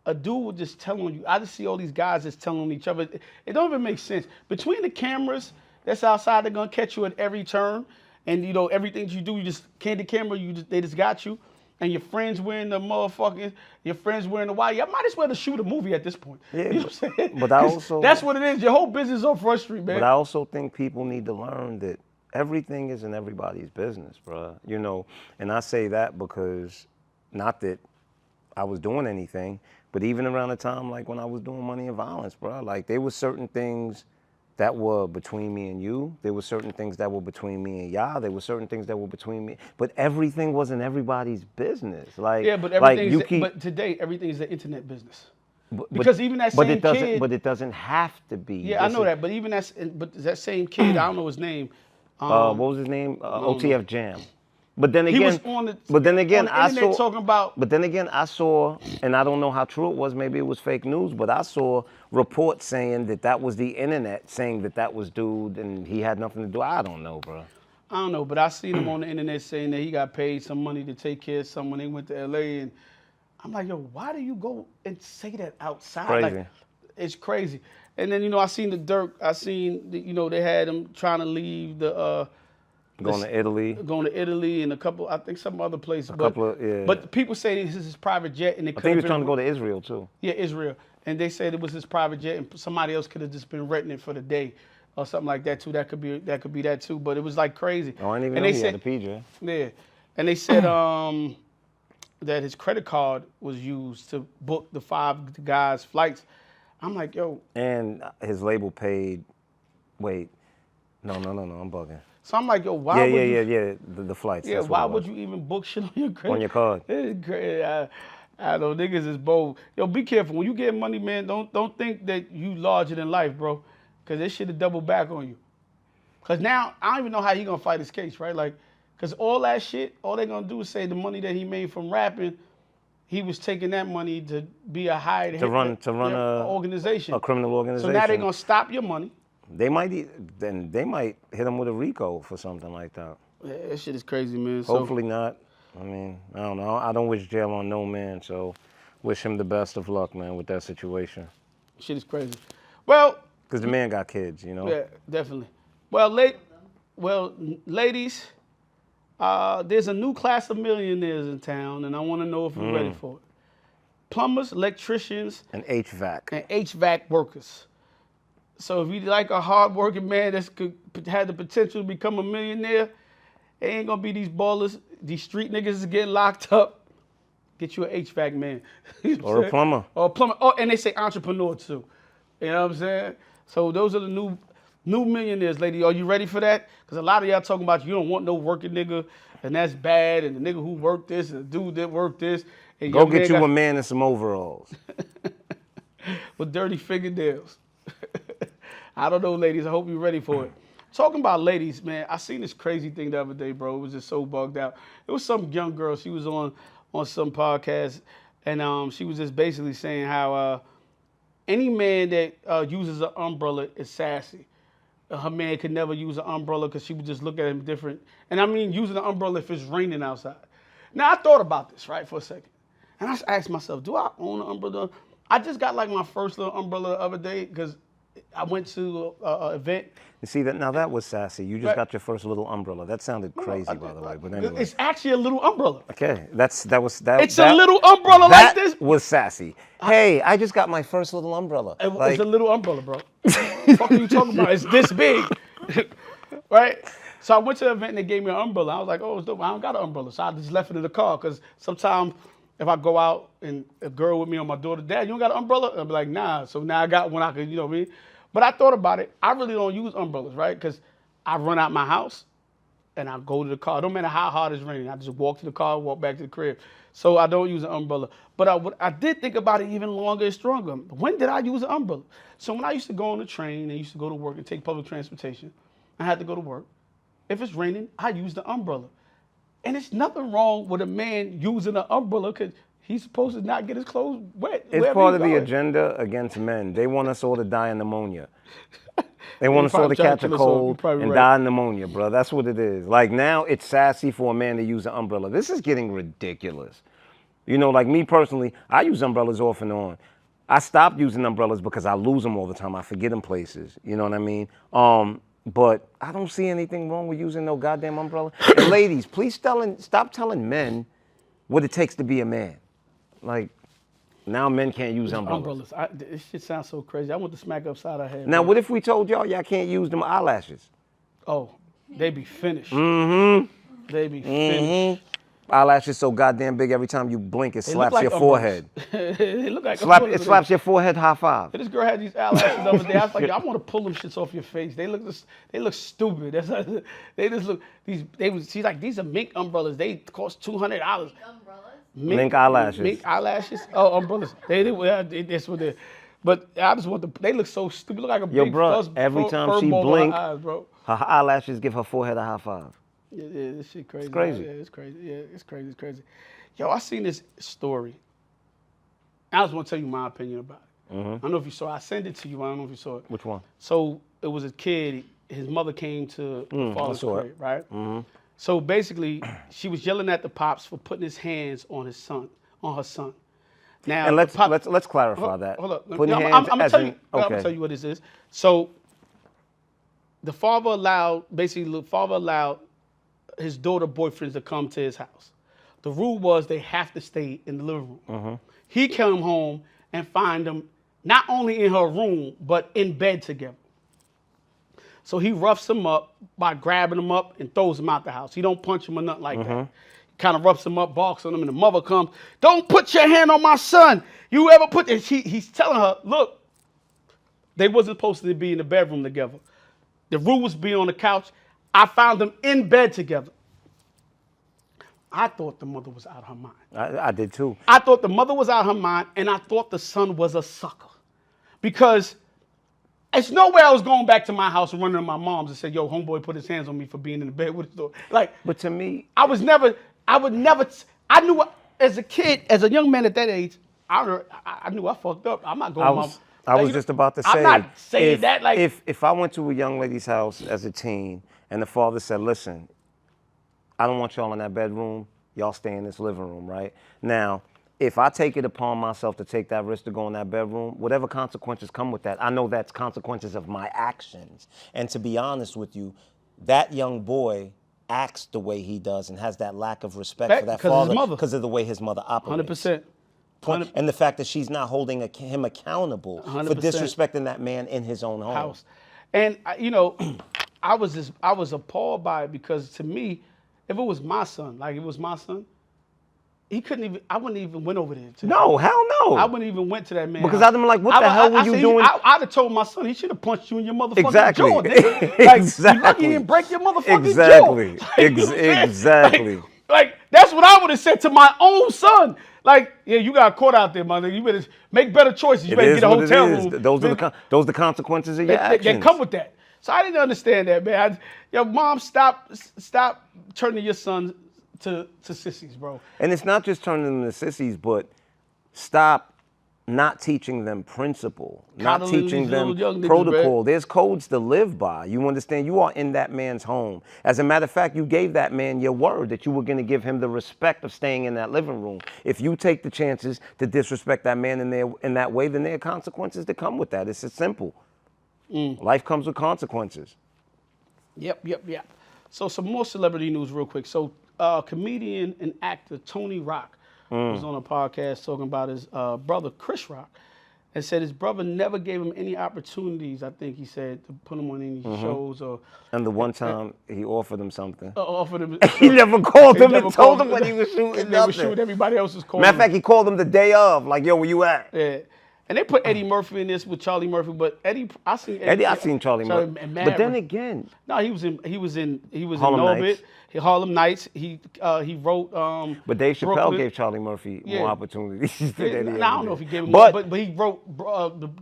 a dude would just tell on you. I just see all these guys just telling on each other. It don't even make sense between the cameras That's outside. They're gonna catch you at every turn, and you know everything you do, you just candid camera. They just got you, and your friends wearing the motherfucking, your friends wearing the wire. I might as well just shoot a movie at this point. Yeah, You know what I'm saying? but I also That's what it is. Your whole business is on Front Street, man. But I also think people need to learn that everything isn't everybody's business, bro. You know, and I say that because not that I was doing anything, but even around the time like when I was doing Money and Violence, bro, like there were certain things that were between me and you. There were certain things that were between me and y'all. There were certain things that were between me, but everything wasn't everybody's business. Like, Yeah, but like everything you is. keep, But today, everything is the internet business. but, Because even that but same it doesn't, kid. but it doesn't have to be. Yeah, I This know is- that. But even that same kid, I don't know his name. what was his name? OTF Jam. But then He again, was on the. but then again, on the I internet saw. talking about. But then again, I saw, and I don't know how true it was. Maybe it was fake news, but I saw reports saying that that was the internet saying that that was dude and he had nothing to do. I don't know, bro. I don't know, but I seen him on the internet saying that he got paid some money to take care of someone. They went to LA, and I'm like, yo, why do you go and say that outside? Crazy. Like, it's crazy. And then I seen the Durk. I seen they had him trying to leave the. Going to Italy. Going to Italy and I think some other place. Yeah. But people say this is his private jet, and it I think he was trying to go to Israel too. Yeah, Israel. And they said it was his private jet, and somebody else could have just been renting it for the day or something like that too. That could be that too. But it was like crazy. Oh, I didn't even and know they he said, had a PJ. Yeah, and they said that his credit card was used to book the 5 guys' flights. I'm like, yo. And his label paid. Wait, no, I'm bugging. So I'm like, yo, why would you? Yeah. The flights. Yeah, that's why what it would was. you even book shit on your credit? On your card. It's crazy. I know niggas is bold. Yo, be careful when you get money, man. Don't think that you larger than life, bro, because this shit will double back on you. Cause now I don't even know how he gonna fight his case, right? Like, cause all that shit, all they gonna do is say the money that he made from rapping, he was taking that money to be a hired To run a organization, a criminal organization. So now they're gonna stop your money. They might hit him with a RICO for something like that. Yeah, that shit is crazy, man. Hopefully not. I mean, I don't know. I don't wish jail on no man, so wish him the best of luck, man, with that situation. Shit is crazy. Well, because the man got kids, you know. Yeah, definitely. Well, ladies, there's a new class of millionaires in town, and I want to know if you're ready for it. Plumbers, electricians, and HVAC. And HVAC workers. So if you like a hard-working man that could have the potential to become a millionaire, it ain't gonna be these ballers, these street niggas is getting locked up. Get you an HVAC man. You know or a plumber. Or a plumber. Oh, and they say entrepreneur too. You know what I'm saying? So those are the new millionaires, lady. Are you ready for that? Because a lot of y'all talking about you don't want no working nigga, and that's bad, and the nigga who worked this, and the dude that worked this. And Go get you a man in some overalls. With dirty fingernails. I don't know, ladies. I hope you're ready for it. Talking about ladies, man, I seen this crazy thing the other day, bro. It was just so bugged out. It was some young girl. She was on some podcast, and she was just basically saying how any man that uses an umbrella is sassy. Her man could never use an umbrella because she would just look at him different. And I mean using an umbrella if it's raining outside. Now, I thought about this, right, for a second. And I asked myself, do I own an umbrella? I just got like my first little umbrella the other day because I went to an event. You see that now that was sassy. You just got your first little umbrella. That sounded crazy, by the way. But anyway, it's actually a little umbrella. Okay, that. It's a little umbrella like this. That was sassy. Hey, I just got my first little umbrella. It's a little umbrella, bro. What the fuck are you talking about? It's this big, right? So I went to the event and they gave me an umbrella. I was like, oh, it's dope. I don't got an umbrella, so I just left it in the car because sometimes if I go out and a girl with me or my daughter, Dad, you don't got an umbrella? I'll be like, nah. So now I got one I could, you know what I mean? But I thought about it. I really don't use umbrellas, right? Because I run out my house and I go to the car. It don't matter how hard it's raining. I just walk to the car, walk back to the crib. So I don't use an umbrella. But I did think about it even longer and stronger. When did I use an umbrella? So when I used to go on the train and used to go to work and take public transportation, I had to go to work. If it's raining, I use the umbrella. And it's nothing wrong with a man using an umbrella because he's supposed to not get his clothes wet. It's part of the agenda against men. They want us all to die of pneumonia. They want us all to catch a cold and die of pneumonia, bro. That's what it is. Like now it's sassy for a man to use an umbrella. This is getting ridiculous. You know, like me personally, I use umbrellas off and on. I stopped using umbrellas because I lose them all the time. I forget them places. You know what I mean? But I don't see anything wrong with using no goddamn umbrella. And ladies, please stop telling men what it takes to be a man. Like, now men can't use umbrellas. This shit sounds so crazy. I want to smack upside her head. Now, bro. what if we told y'all can't use them eyelashes? Oh, they be finished. Mm-hmm. They be finished. Eyelashes so goddamn big every time you blink, it They look slaps like your umbrellas. forehead. They look like It umbrellas. slaps your forehead high five. This girl had these eyelashes the other day. I was like, I want to pull them shits off your face. They look stupid. They just look she's like, these are mink umbrellas. They cost $200. Umbrellas? Mink eyelashes. Mink eyelashes. Oh, umbrellas. That's what they. But I just want they look so stupid. Look like a Yo, big bro, fuzz, every fur time she ball on blink, her eyes, bro. her eyelashes give her forehead a high five. Yeah, this shit crazy. It's crazy. Yeah, it's crazy. Yeah, it's crazy. It's crazy. Yo, I seen this story. I just want to tell you my opinion about it. I don't know if you saw it. I sent it to you. I don't know if you saw it. Which one? So it was a kid. His mother came to the father's saw it. crib, right? So basically, she was yelling at the pops for putting his hands on her son. Now, And let's the let's clarify that. Hold up. Putting I'm hands gonna as tell in- you. I'm okay. gonna tell you what this is. So the father allowed his daughter boyfriends to come to his house. The rule was they have to stay in the living room. He came home and find them not only in her room but in bed together. So he roughs him up by grabbing him up and throws him out the house. He don't punch him or nothing like that. He kind of roughs him up, barks on him, and the mother comes, "Don't put your hand on my son. You ever put..." And he's telling her, look, they wasn't supposed to be in the bedroom together. The rule was being on the couch. I found them in bed together. I thought the mother was out of her mind. I did too. I thought the mother was out of her mind, and I thought the son was a sucker. Because it's no way I was going back to my house and running to my mom's and said, "Yo, homeboy put his hands on me for being in the bed with his daughter." Like, But to me, I knew as a kid, as a young man at that age, I knew I fucked up. I'm not going I was just about to say. I'm not saying that like. if I went to a young lady's house as a teen and the father said, "Listen, I don't want y'all in that bedroom. Y'all stay in this living room," right? Now, if I take it upon myself to take that risk to go in that bedroom, whatever consequences come with that, I know that's consequences of my actions. And to be honest with you, that young boy acts the way he does and has that lack of respect for that Because of his father mother. because of the way his mother operates. 100%. And the fact that she's not holding him accountable for 100%. disrespecting that man in his own home. House. And I was appalled by it because to me, if it was my son, I wouldn't even went over there. No, hell no. I wouldn't even went to that man. Because I'd been like, what the hell were you doing? I'd have told my son he should have punched you in your motherfucking Exactly. jaw. Nigga. Like, Exactly. you lucky he didn't break your motherfucking Exactly. jaw. Like, you know what I'm saying? Exactly. Like, that's what I would have said to my own son. Like, yeah, you got caught out there, my nigga. You better make better choices. You It better is get a what hotel it is. room. Those are the consequences of your actions. They come with that. So I didn't understand that, man. Mom, stop turning your son to sissies, bro. And it's not just turning them to sissies, but stop not teaching them principle, not Coddling teaching these them little young niggas, protocol. man. There's codes to live by. You understand? You are in that man's home. As a matter of fact, you gave that man your word that you were going to give him the respect of staying in that living room. If you take the chances to disrespect that man in that way, then there are consequences that come with that. It's as simple. Life comes with consequences. Yep. So some more celebrity news real quick. So comedian and actor Tony Rock was on a podcast talking about his brother Chris Rock and said his brother never gave him any opportunities, I think he said, to put him on any shows or And the one time he offered him something. offered him. He never called him never and told called him when he was shooting They were nothing. shooting. Everybody else was calling. Matter of fact, he called him the day of, like, "Yo, where you at?" Yeah. And they put Eddie Murphy in this with Charlie Murphy, but I seen Charlie Murphy. and But then again, no, he was in Harlem Norbit. Nights. Harlem Nights. He wrote. but Dave Chappelle Brooklyn. gave Charlie Murphy more opportunities than Yeah, Eddie I ever don't know did. if he gave him But more, but he wrote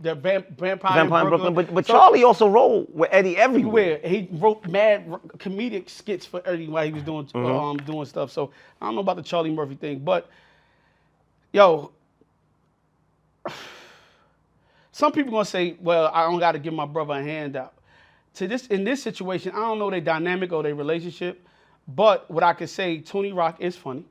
the Vampire Vampire in in Brooklyn. But So, Charlie also rolled with Eddie everywhere. he wrote mad comedic skits for Eddie while he was doing doing stuff. So I don't know about the Charlie Murphy thing, but yo. Some people gonna say, "Well, I don't got to give my brother a handout." In this situation, I don't know their dynamic or their relationship, but what I can say, Tony Rock is funny,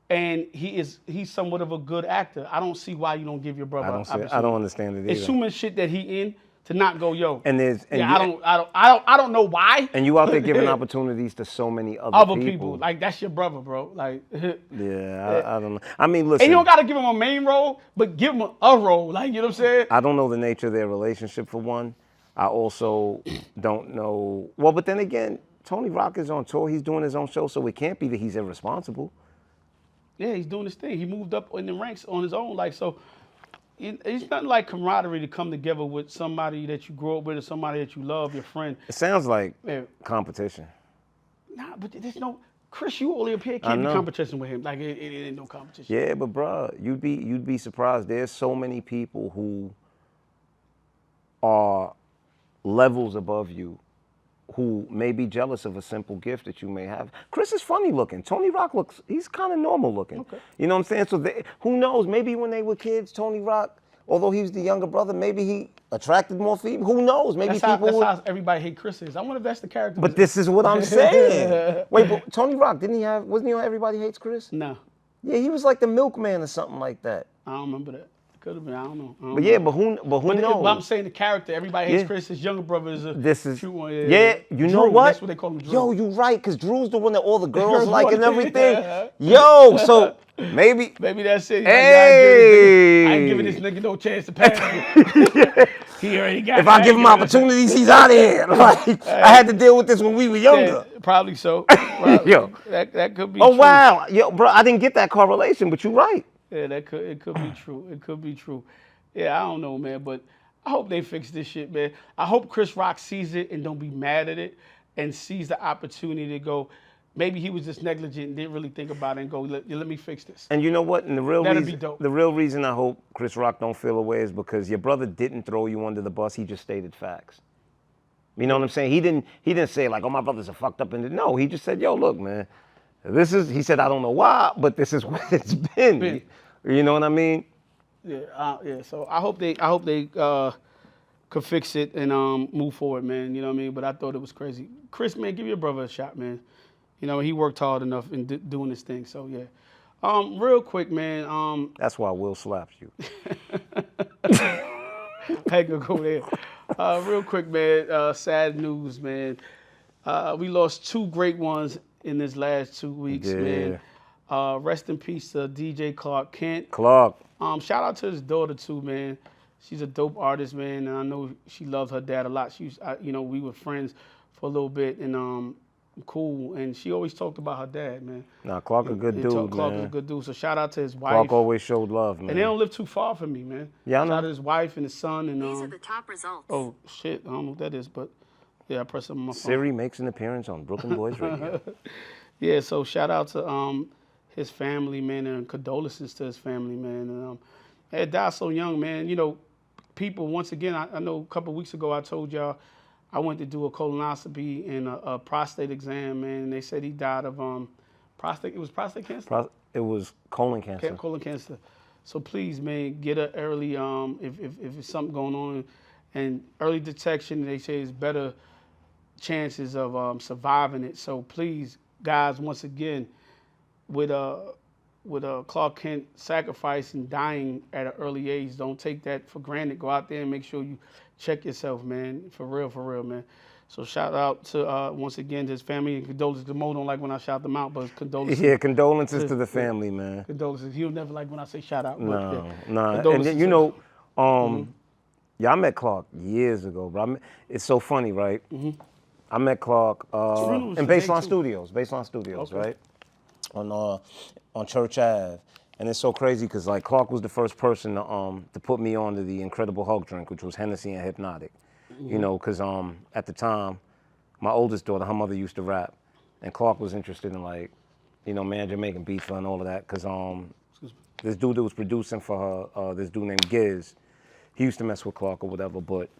and he's somewhat of a good actor. I don't see why you don't give your brother. I don't understand it either. It's too much shit that he in to not go, yo. And I don't know why. And you out there giving opportunities to so many other people. Like, that's your brother, bro. Like, yeah, I don't know. I mean, listen. And you don't gotta give him a main role, but give him a role. Like, you know what I'm saying? I don't know the nature of their relationship for one. I also don't know. Well, but then again, Tony Rock is on tour. He's doing his own show, so it can't be that he's irresponsible. Yeah, he's doing his thing. He moved up in the ranks on his own. Like, so it's nothing like camaraderie to come together with somebody that you grew up with or somebody that you love, your friend. It sounds like competition. Nah, but there's no Chris. You only appear can't be competition with him. Like it ain't no competition. Yeah, but bruh, you'd be surprised. There's so many people who are levels above you, who may be jealous of a simple gift that you may have. Chris is funny looking. Tony Rock he's kind of normal looking. Okay. You know what I'm saying? So who knows? Maybe when they were kids, Tony Rock, although he was the younger brother, maybe he attracted more people. Who knows? Maybe that's how everybody hate Chris is. I wonder if that's the character. But this is what I'm saying. Wait, but Tony Rock, wasn't he on Everybody Hates Chris? No. Yeah, he was like the milkman or something like that. I don't remember that. Could have been. I don't know. But who knows? But I'm saying the character. Everybody hates Chris. His younger brother is a true one. Yeah, you know Drew, what? That's what they call him. Drew. Yo, you right, because Drew's the one that all the girls like and everything. Yo, so maybe that's it. Hey, I ain't giving this nigga no chance to pass me. He already got. If I give him opportunities, he's out of here. Like I had to deal with this when we were younger. Yeah, probably so. Probably. Yo, that could be. Oh true. wow, yo, bro, I didn't get that correlation, but you're right. Yeah, it could be true. It could be true. Yeah, I don't know, man, but I hope they fix this shit, man. I hope Chris Rock sees it and don't be mad at it and sees the opportunity to go, maybe he was just negligent and didn't really think about it and go, let me fix this. And you know what? And the be dope. the real reason I hope Chris Rock don't feel away is because your brother didn't throw you under the bus. He just stated facts. You know what I'm saying? He didn't say like, oh, my brothers are fucked up. No, he just said, yo, look, man, he said, I don't know why, but this is what it's been. You know what I mean? Yeah, yeah. So I hope they could fix it and move forward, man. You know what I mean? But I thought it was crazy. Chris, man, give your brother a shot, man. You know, he worked hard enough in doing this thing. So yeah. Real quick, man. That's why Will slaps you. I ain't gonna go there. Real quick, man. Sad news, man. We lost two great ones in this last 2 weeks, man. Rest in peace to DJ Clark Kent. Clark. Shout out to his daughter too, man. She's a dope artist, man, and I know she loves her dad a lot. We were friends for a little bit, and cool. And she always talked about her dad, man. Nah, Clark a good dude, man. Clark is a good dude. So shout out to his wife. Clark always showed love, man. And they don't live too far from me, man. Yeah, I know. Shout out to his wife and his son. And these are the top results. Oh shit, I don't know what that is, but yeah, I pressed it on my phone. Siri makes an appearance on Brooklyn Boys Radio. Yeah, so shout out to his family, man, and condolences to his family, man. And it died so young, man. You know, people, once again, I know a couple of weeks ago I told y'all I went to do a colonoscopy and a prostate exam, man, and they said he died of prostate cancer? It was colon cancer. Colon cancer. So please, man, get an early, if it's something going on, and early detection, they say is better chances of surviving it. So please, guys, once again, with Clark Kent sacrificing, dying at an early age, don't take that for granted. Go out there and make sure you check yourself, man. For real, man. So shout out to, once again, to his family, and condolences to Moe. Don't like when I shout them out, but condolences. Yeah, condolences to the family, man. Condolences. He'll never like when I say shout out. No. And then, you know, yeah, I met Clark years ago, bro. It's so funny, right? Mm-hmm. I met Clark in Baseline Studios, okay. Right? On Church Ave. And it's so crazy because like Clark was the first person to put me on to the Incredible Hulk drink, which was Hennessy and Hypnotic. Mm-hmm. You know, because at the time, my oldest daughter, her mother used to rap, and Clark was interested in like, you know, man, Jamaican beef and all of that. Because this dude that was producing for her, this dude named Giz, he used to mess with Clark or whatever. But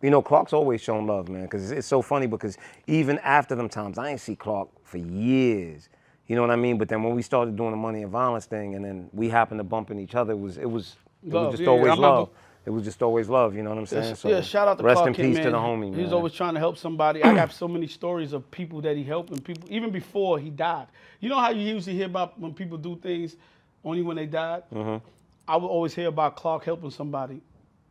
you know, Clark's always shown love, man. Because it's so funny because even after them times, I ain't see Clark for years. You know what I mean? But then when we started doing the Money and Violence thing, and then we happened to bump in each other, it was just always love. It was just always love. You know what I'm saying? So shout out to rest Clark in Kent, peace man. to the homie, man. He's always trying to help somebody. I got so many stories of people that he helped, and people even before he died. You know how you usually hear about when people do things only when they died? Mm-hmm. I would always hear about Clark helping somebody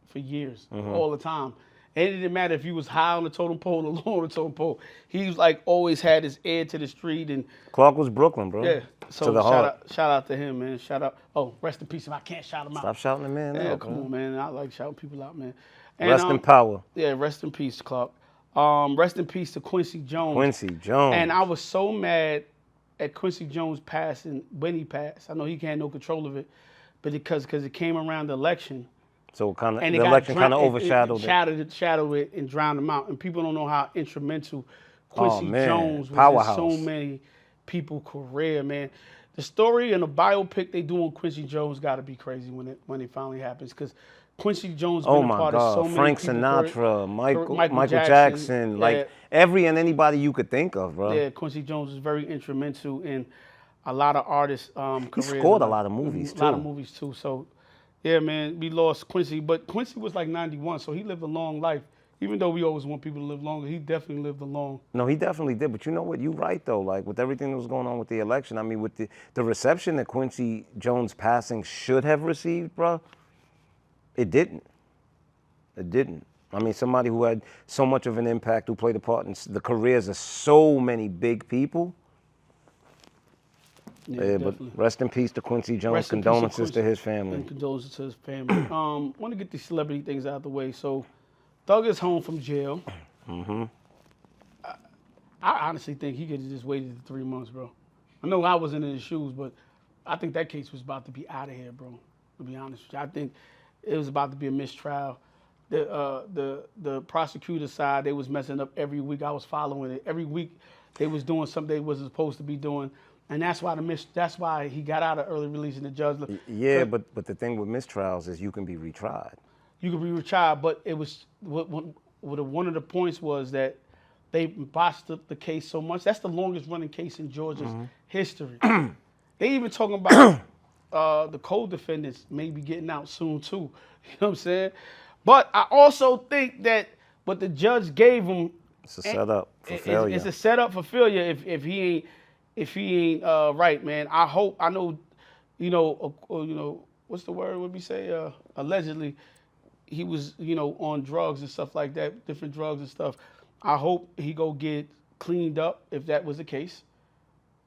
for years, all the time. And it didn't matter if you was high on the totem pole or low on the totem pole. He was like always had his ear to the street and Clark was Brooklyn, bro. yeah. To So the heart. shout out to him, man. Shout out. Oh, rest in peace. If I can't shout him out. Stop shouting the man Yeah, out, come bro. on, man. I like shouting people out, man. And, Rest in power. Yeah, rest in peace, Clark. Rest in peace to Quincy Jones. Quincy Jones. And I was so mad at Quincy Jones passing when he passed. I know he had no control of it, but because it came around the election. So kind of And the election kind of overshadowed it. Shadowed it and drowned him out. And people don't know how instrumental Quincy man. Jones was Powerhouse. in so many people's career, man. The story and the biopic they do on Quincy Jones got to be crazy when it finally happens, because Quincy Jones been a part of so many Frank people's Sinatra, career. Michael Jackson, yeah. like every and anybody you could think of, bro. Yeah, Quincy Jones was very instrumental in a lot of artists' careers. He scored a lot of movies too. A lot of movies too. So, yeah, man, we lost Quincy, but Quincy was like 91, so he lived a long life. Even though we always want people to live longer, he definitely lived a long. No, he definitely did. But you know what? You're right though. Like with everything that was going on with the election, I mean, with the reception that Quincy Jones passing should have received, bro, it didn't. It didn't. I mean, somebody who had so much of an impact, who played a part in the careers of so many big people. Yeah, but rest in peace to Quincy Jones. Condolences to his family. And condolences to his family. Want to get these celebrity things out of the way. So, Thug is home from jail. Mm-hmm. I honestly think he could have just waited 3 months, bro. I know I wasn't in his shoes, but I think that case was about to be out of here, bro. To be honest with you, I think it was about to be a mistrial. The prosecutor side, they was messing up every week. I was following it every week. They was doing something they wasn't supposed to be doing, and that's why he got out of early release. And the judge. Yeah, but the thing with mistrials is you can be retried. You could be retried, but it was one of the points was that they botched up the case so much. That's the longest running case in Georgia's history. They even talking about the co-defendants maybe getting out soon too. You know what I'm saying? But I also think that what the judge gave him, it's a setup for failure. It's a setup for failure if he ain't right, man. I know, what's the word? What we say? Allegedly, he was on drugs and stuff like that, different drugs and stuff. I hope he go get cleaned up if that was the case,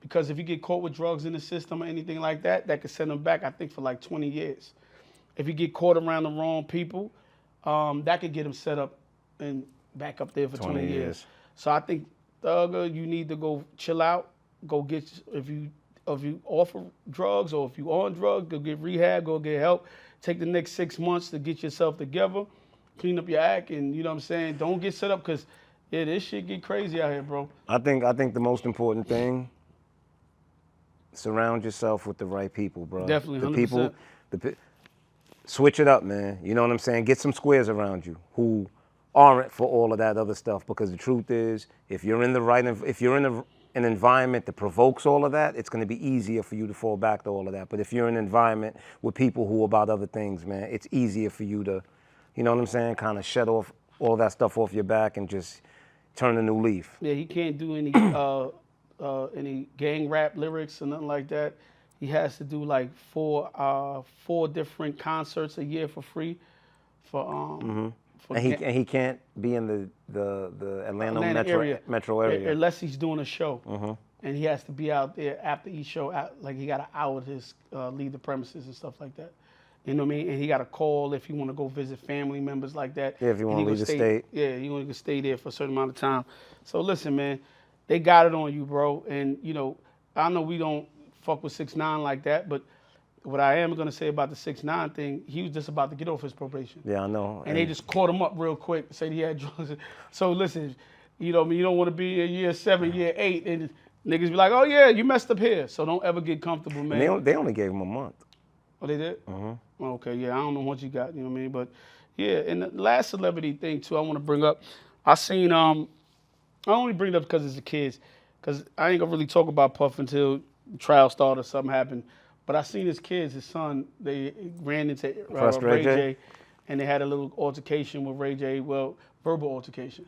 because if you get caught with drugs in the system or anything like that, that could send him back, I think, for like 20 years. If you get caught around the wrong people, that could get him set up and back up there for 20 years. So I think, Thugger, you need to go chill out. Go get, if you offer drugs or if you on drugs, go get rehab, go get help. Take the next 6 months to get yourself together, clean up your act, and you know what I'm saying? Don't get set up, because, yeah, this shit get crazy out here, bro. I think the most important thing, surround yourself with the right people, bro. Definitely, 100%. Switch it up, man. You know what I'm saying? Get some squares around you who aren't for all of that other stuff, because the truth is, if you're in an environment that provokes all of that, it's going to be easier for you to fall back to all of that. But if you're in an environment with people who are about other things, man, it's easier for you to, you know what I'm saying, kind of shed off all that stuff off your back and just turn a new leaf. Yeah, he can't do any gang rap lyrics or nothing like that. He has to do like four different concerts a year for free. And he can't be in the Atlanta metro area unless he's doing a show. And he has to be out there after each show. Like he got to hour his leave the premises and stuff like that. You know what I mean? And he got a call if he want to go visit family members like that. Yeah, if you want to leave the state. Yeah, you want to stay there for a certain amount of time. So listen, man, they got it on you, bro. And I know we don't fuck with 6ix9ine like that, but what I am gonna say about the 6ix9ine thing, he was just about to get off his probation. Yeah, I know. And they just caught him up real quick, said he had drugs. So listen, you don't want to be in year 7, year 8, and niggas be like, oh yeah, you messed up here. So don't ever get comfortable, man. And they only gave him a month. Oh, they did? Okay, yeah, I don't know what you got, you know what I mean? But yeah, and the last celebrity thing too I want to bring up, I seen, I only bring it up because it's the kids, because I ain't gonna really talk about Puff until the trial started or something happened. But I seen his kids, his son, they ran into Ray J, and they had a little altercation with Ray J, well, verbal altercation.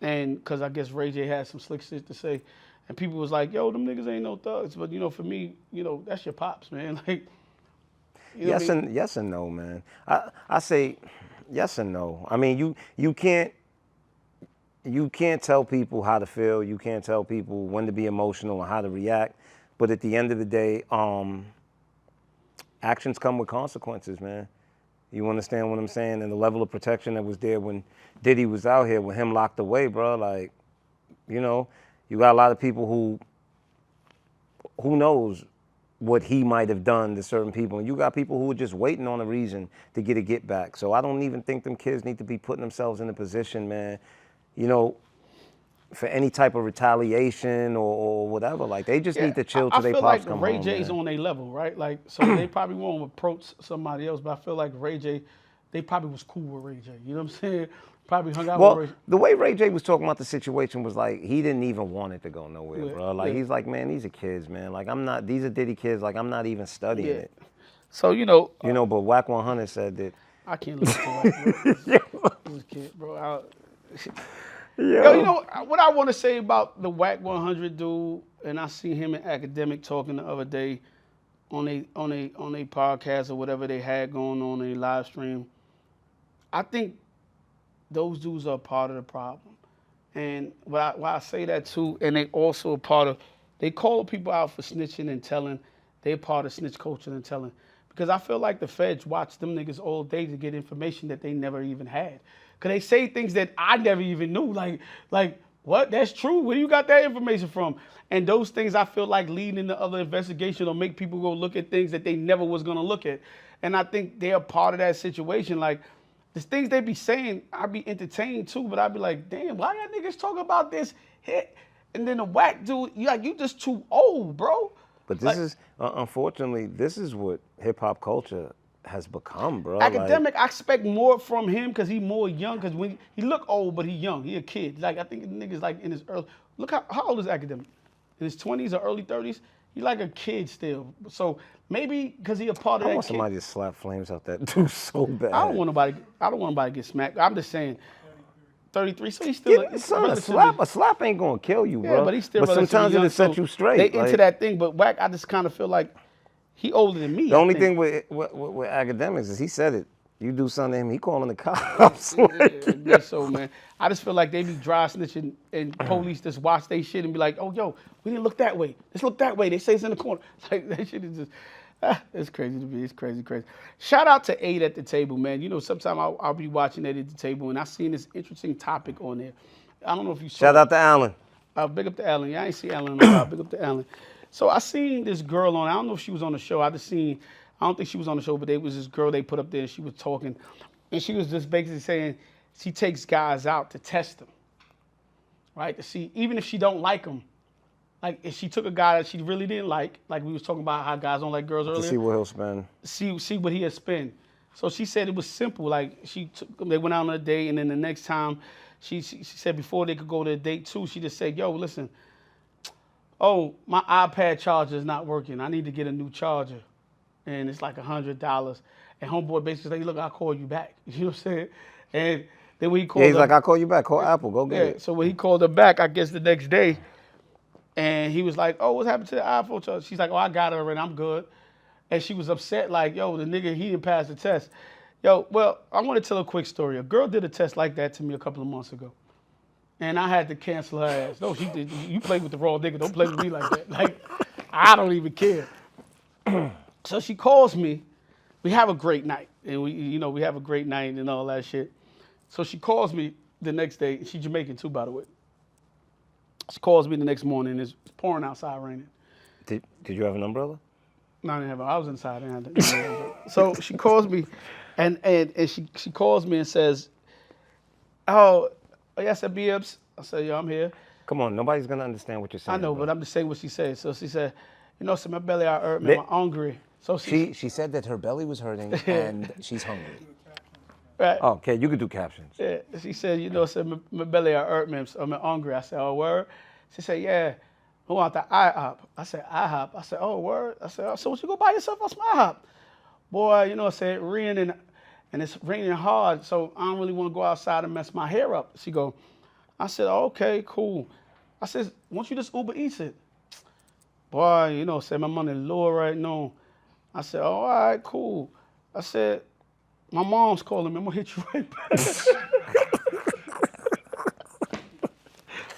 And because I guess Ray J had some slick shit to say, and people was like, yo, them niggas ain't no thugs. But, for me, that's your pops, man. Like, Yes and no, man. I say, Yes and no. I mean, you can't tell people how to feel. You can't tell people when to be emotional and how to react. But at the end of the day, actions come with consequences, man. You understand what I'm saying? And the level of protection that was there when Diddy was out here with him locked away, bro. Like, you know, you got a lot of people who knows what he might have done to certain people. And you got people who are just waiting on a reason to get a get back. So I don't even think them kids need to be putting themselves in a position, man, you know, for any type of retaliation or whatever. Like, they just need to chill I till they feel pops like come Ray home, J's man. on a level, right? Like, so they probably won't approach somebody else, but I feel like Ray J, they probably was cool with Ray J. You know what I'm saying? Probably hung out with Well, Ray J. the way Ray J was talking about the situation was like he didn't even want it to go nowhere, Yeah, bro. Like yeah. he's like, man, these are kids, man. Like I'm not. These are Diddy kids. Like I'm not even studying Yeah. it. So, You know, but Wack 100 said that. I can't listen to Wack, bro. This kid, bro. Yo, you Yo. know what I want to say about the Wack 100 dude, and I see him in Academic talking the other day on a podcast or whatever they had going on a live stream. I think those dudes are part of the problem. And why I say that too, and they also a part of, they call people out for snitching and telling. They're part of snitch culture and telling. Because I feel like the feds watch them niggas all day to get information that they never even had. Because they say things that I never even knew. Like, what? That's true? Where you got that information from? And those things I feel like lead into other investigation or make people go look at things that they never was going to look at. And I think they're part of that situation. Like, the things they be saying, I be entertained too, but I be like, damn, why y'all niggas talk about this hit? And then the Wack dude, you just too old, bro. But this Like, is unfortunately, this is what hip hop culture has become, bro. Like, Academic, I expect more from him because he more young. Because when he look old, but he young, he a kid. Like I think the niggas like in his early. Look how old is Academic? In his 20s or early 30s. He like a kid still. So maybe because he a part of I that want kid. somebody to slap flames out that dude so bad. I don't want nobody to get smacked. I'm just saying, 33. So he's still Get son, relatively. a slap ain't gonna kill you, Yeah, bro. but he's still But relatively sometimes young. it'll set So you they straight. into Like, that thing. But Wack, I just kind of feel like he older than me. the I only think. thing with academics is he said it. You do something to him, he calling the cops. Yeah, I guess so, man. I just feel like they be dry snitching and police just watch they shit and be like, oh, yo, we didn't look that way. Let's look that way. They say it's in the corner. Like, that shit is just, it's crazy to me. It's crazy. Shout out to Aid at the table, man. You know, sometimes I'll be watching Aid at the table and I seen this interesting topic on there. I don't know if you saw Shout it. out to Allen. Big up to Ellen. Yeah, I ain't see Ellen in a while. Big up to Ellen. So I seen this girl on. I don't know if she was on the show. I don't think she was on the show, but there was this girl they put up there and she was talking. And she was just basically saying she takes guys out to test them, right? To see, even if she don't like them. Like if she took a guy that she really didn't like we was talking about how guys don't like girls To earlier, see what he'll spend. see what he had spent. So she said it was simple. Like they went out on a date, and then the next time, she said before they could go to a date too, she just said, "Yo, listen, oh my iPad charger is not working. I need to get a new charger, and it's like $100." And homeboy basically said, "Look, I'll call you back." You know what I'm saying? And then when he called Yeah, he's her, like, I'll call you back. Call Apple. Go get yeah. it. So when he called her back, I guess the next day, and he was like, "Oh, what's happened to the iPhone charger?" She's like, "Oh, I got it already. I'm good." And she was upset, like, yo, the nigga, he didn't pass the test. Yo, well, I want to tell a quick story. A girl did a test like that to me a couple of months ago. And I had to cancel her ass. No, she did. You played with the wrong nigga. Don't play with me like that. Like, I don't even care. So she calls me. We have a great night. And we have a great night and all that shit. So she calls me the next day. She's Jamaican too, by the way. She calls me the next morning. It's pouring outside, raining. Did you have an umbrella? No, I didn't have it. I was inside. I didn't have it. So she calls me, and she calls me and says, "Oh, yes, Bibbs." I said, "Yo, I'm here." Come on, nobody's gonna understand what you're saying. I know, bro. but I'm just saying what she said. So she said, so my belly I hurt, man, I'm hungry. So She said that her belly was hurting and she's hungry. right. Oh, okay, you could do captions. Yeah, she said, my belly I hurt, man, so I'm hungry. I said, oh, word? She said, yeah. Who want the IHOP? I said, IHOP. I said, oh, word? I said, oh, so what you go buy yourself some IHOP? Boy, I said, raining, and it's raining hard, so I don't really want to go outside and mess my hair up. She go, I said, oh, okay, cool. I said, won't you just Uber Eats it? Boy, said my money low right now. I said, oh, all right, cool. I said, My mom's calling me. I'm gonna hit you right back.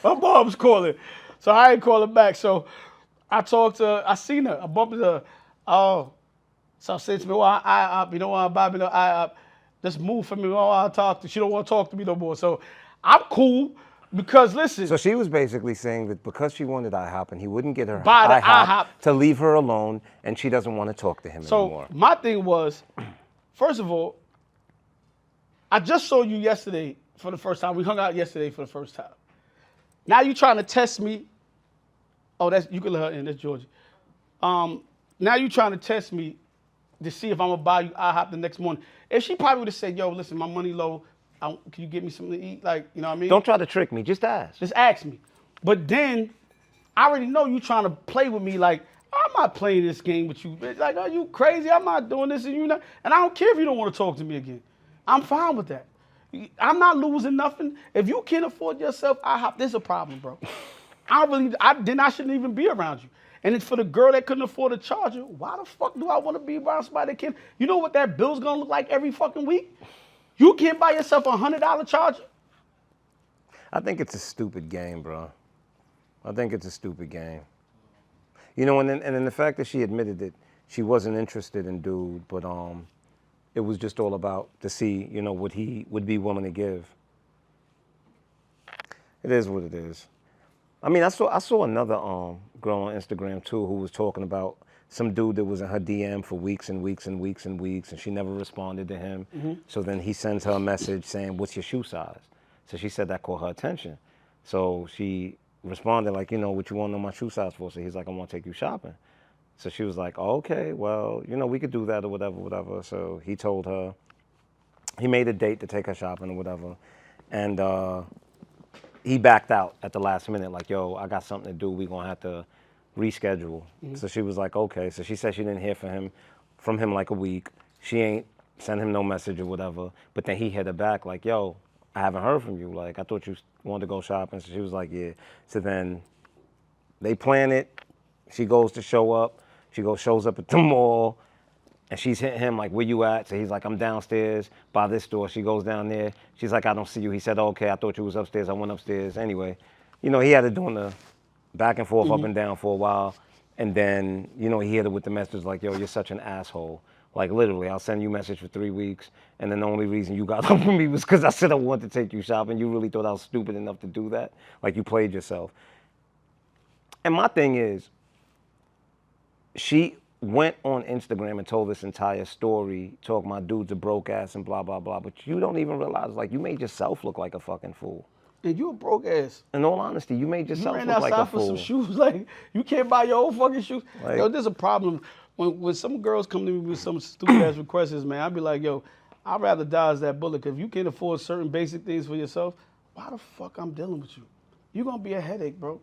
My mom's calling. So I ain't calling back. So I seen her. I bumped into her. Oh, so I said to me, well, you know what, Bobby, just move for me. Oh, I'll talk to. She don't want to talk to me no more. So I'm cool because listen, So she was basically saying that because she wanted IHOP and he wouldn't get her Buy the IHOP IHOP. to leave her alone, and she doesn't want to talk to him so anymore. my thing was, first of all, I just saw you yesterday for the first time. We hung out yesterday for the first time. Now you trying to test me. Oh, that's you can let her in. That's Georgie. Now you trying to test me to see if I'm gonna buy you IHOP the next morning. If she probably would have said, "Yo, listen, my money low. Can you get me something to eat?" Like, you know what I mean? Don't try to trick me. Just ask. Just ask me. But then I already know you trying to play with me. Like, I'm not playing this game with you, bitch. Like, are you crazy? I'm not doing this, and you not. And I don't care if you don't want to talk to me again. I'm fine with that. I'm not losing nothing. If you can't afford yourself IHOP, there's a problem, bro. I shouldn't even be around you. And it's for the girl that couldn't afford a charger. Why the fuck do I want to be around somebody that can? You know what that bill's gonna look like every fucking week? You can't buy yourself a $100 charger. I think it's a stupid game, bro. I think it's a stupid game. You know, and then the fact that she admitted that she wasn't interested in dude, but it was just all about to see, you know, what he would be willing to give. It is what it is. I mean, I saw another girl on Instagram too who was talking about some dude that was in her DM for weeks and weeks and weeks and weeks, and she never responded to him. So then he sends her a message saying, "What's your shoe size?" So she said that caught her attention. So she responded like, "You know, what you want to know my shoe size for?" So he's like, "I want to take you shopping." So she was like, oh, "Okay, well, you know, we could do that or whatever, whatever." So he told her, he made a date to take her shopping or whatever, and he backed out at the last minute, like, "Yo, I got something to do. We're gonna have to reschedule." So she was like, "Okay." So she said she didn't hear from him like a week. She ain't sent him no message or whatever. But then he hit her back like, "Yo, I haven't heard from you. Like, I thought you wanted to go shopping." So she was like, "Yeah." So then they plan it. She goes to show up. Shows up at the mall. And she's hitting him like, "Where you at?" So he's like, "I'm downstairs by this store." She goes down there. She's like, "I don't see you." He said, "Okay, I thought you was upstairs." I went upstairs. Anyway, you know, he had it doing the back and forth, up and down for a while. And then, you know, he hit her with the message like, "Yo, you're such an asshole." Like, literally, I'll send you a message for 3 weeks. And then the only reason you got up with me was because I said I wanted to take you shopping. You really thought I was stupid enough to do that? Like, you played yourself. And my thing is, she went on Instagram and told this entire story, talking my dude's a broke ass and blah, blah, blah. But you don't even realize, like, you made yourself look like a fucking fool. And you a broke ass. In all honesty, you made You yourself ran look like a outside for fool. some shoes. Like, you can't buy your own fucking shoes. Like- Yo, there's a problem. When some girls come to me with some stupid ass requests, man, I'd be like, yo, I'd rather dodge that bullet. Cause if you can't afford certain basic things for yourself, why the fuck I'm dealing with you? You're gonna be a headache, bro.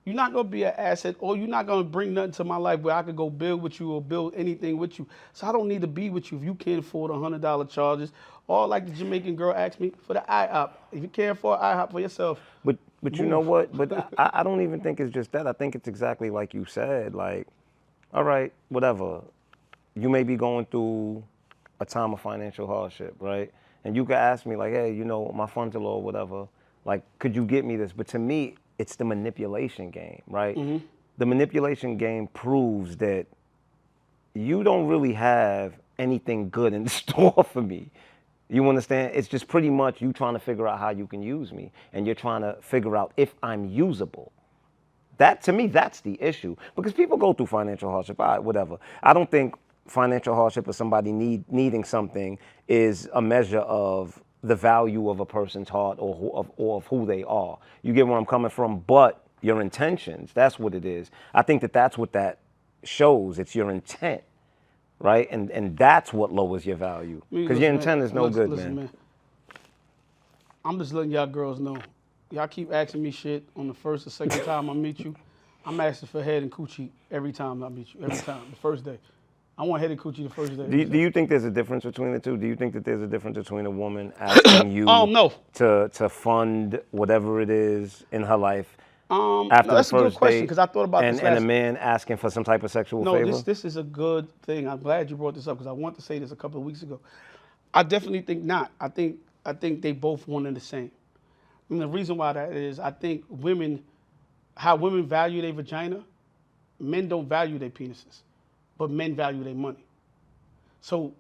You're not gonna be an asset, or you're not gonna bring nothing to my life where I could go build with you or build anything with you. So I don't need to be with you if you can't afford $100 charges. Or like the Jamaican girl asked me for the IHOP. If you can't afford IHOP for yourself. But you know what? But I don't even think it's just that. I think it's exactly like you said. Like, all right, whatever. You may be going through a time of financial hardship, right? And you could ask me like, "Hey, you know, my funds are low or whatever. Like, could you get me this?" But to me, it's the manipulation game, right? The manipulation game proves that you don't really have anything good in store for me. You understand? It's just pretty much you trying to figure out how you can use me, and you're trying to figure out if I'm usable. That, to me, that's the issue. Because people go through financial hardship, all right, whatever. I don't think financial hardship or somebody needing something is a measure of the value of a person's heart or of who they are. You get where I'm coming from? But your intentions, that's what it is. I think that's what that shows. It's your intent, right? And that's what lowers your value. Because your intent is no good, man. I'm just letting y'all girls know. Y'all keep asking me shit on the first or second time I meet you. I'm asking for head and coochie every time I meet you. Every time, the first day. I want head and coochie the first day. Do you think there's a difference between the two? Do you think that there's a difference between a woman asking you No. to fund whatever it is in her life after No, the that's a good first question date, because I thought about and, this and last. a man asking for some type of sexual favor? No, this is a good thing. I'm glad you brought this up because I wanted to say this a couple of weeks ago. I definitely think not. I think they both one and the same. And the reason why that is, I think how women value their vagina, men don't value their penises, but men value their money. So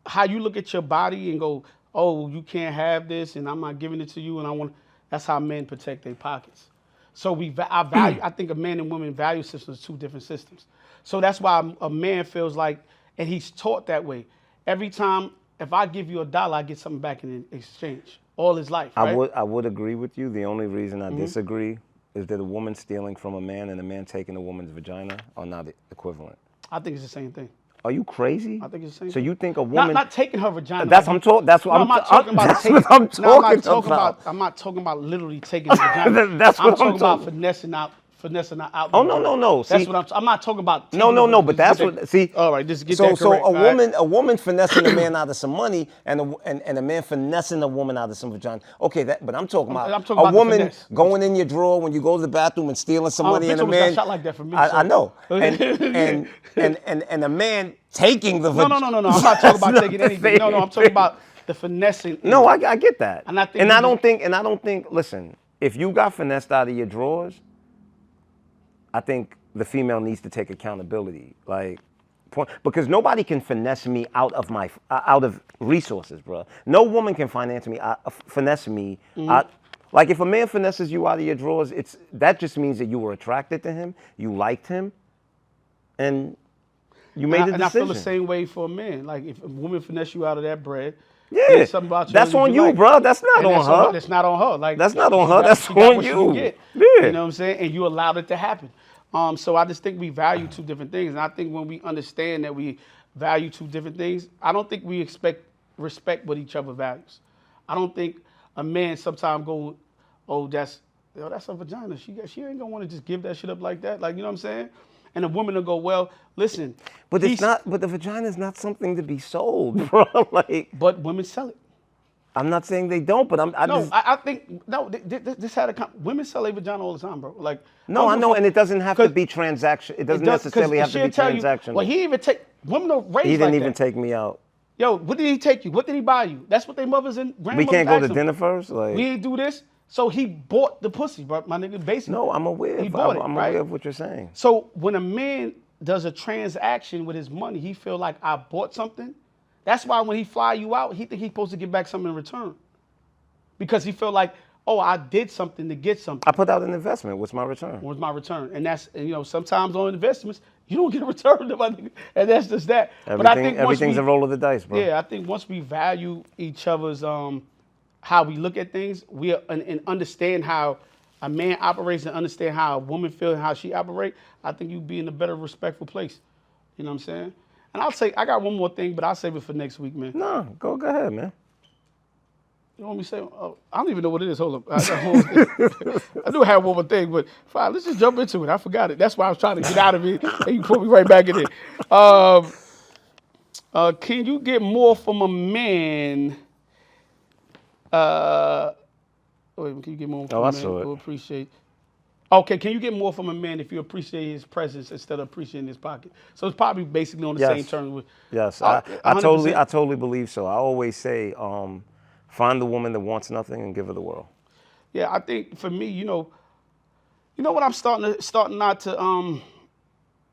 how you look at your body and go, oh, you can't have this, and I'm not giving it to you, and I want. That's how men protect their pockets. So I think a man and woman value systems are two different systems. So that's why a man feels like, and he's taught that way. Every time, if I give you $1, I get something back in exchange. All his life, right? I would agree with you. The only reason I disagree is that a woman stealing from a man and a man taking a woman's vagina are not equivalent. I think it's the same thing. Are you crazy? I think it's the same So thing. you think a woman? Not taking her vagina. That's I'm talking. That's what No, I'm not talking about that's taking. what I'm talking No, I'm not talking about. I'm not talking about literally taking the vagina. That's what I'm talking about talking- finessing out. Oh no. That's See, what I'm not talking about. no. But that's what. See. All right, just get so that correct. So all right? a woman finessing a man out of some money, and a man finessing a woman out of some vagina. Okay, but I'm talking about I'm talking a about the woman finesse. going in your drawer when you go to the bathroom and stealing some money, and bitch a almost got man. shot like that from me, I so- know. And a man taking the No. vagina. I'm not talking about That's taking not the anything. No, same I'm talking thing. about the finessing. No, I get that. And I think and you I don't think. Listen, if you got finessed out of your drawers, I think the female needs to take accountability. Like, because nobody can finesse me out of resources, bro. No woman can finesse me. Like if a man finesses you out of your drawers, that just means that you were attracted to him, you liked him, and you made a decision. And I feel the same way for a man. Like if a woman finesse you out of that bread, Yeah, there's something about you that's that on you, like. bro. That's not And on her. That's not on her. Like That's not on she her. got- That's she got on what she you. get. Yeah. You know what I'm saying? And you allowed it to happen. So I just think we value two different things. And I think when we understand that we value two different things, I don't think we respect what each other values. I don't think a man sometimes go, oh, that's a vagina. She ain't gonna want to just give that shit up like that. Like, you know what I'm saying? And a woman will go, well, listen. But it's not. But the vagina is not something to be sold, bro. Like, But women sell it. I'm not saying they don't, but I think no. This had women sell a vagina all the time, bro. Like No, I know, and it doesn't have to be transaction. It doesn't necessarily have to be transactional. Well, he even take women don't raise He didn't like even that. take me out. Yo, what did he take you? What did he buy you? That's what their mothers and We grandmothers can't go ask to them. dinner first. Like, We ain't do this. So he bought the pussy, bro. My nigga, basically. no, I'm aware. He bought it, I'm right? aware of what you're saying. So when a man does a transaction with his money, he feel like I bought something. That's why when he fly you out, he think he's supposed to get back something in return. Because he feel like, oh, I did something to get something. I put out an investment. What's my return? What's my return? And sometimes on investments, you don't get a return, my nigga. And that's just that. But I think Everything's a roll of the dice, bro. Yeah, I think once we value each other's how we look at things, and understand how a man operates and understand how a woman feels and how she operates, I think you'd be in a better, respectful place. You know what I'm saying? And I got one more thing, but I'll save it for next week, man. No, go ahead, man. You want me to say? Oh, I don't even know what it is. Hold up. I do have one more thing, but fine, let's just jump into it. I forgot it. That's why I was trying to get out of it, and you put me right back in it. Can you get more from a man? Can you get more from a man? I saw it. Who appreciate? Okay, can you get more from a man if you appreciate his presence instead of appreciating his pocket? So it's probably basically on the Yes. same terms with. Yes, I 100%. totally believe so. I always say, find the woman that wants nothing and give her the world. Yeah, I think for me, you know what I'm starting not to.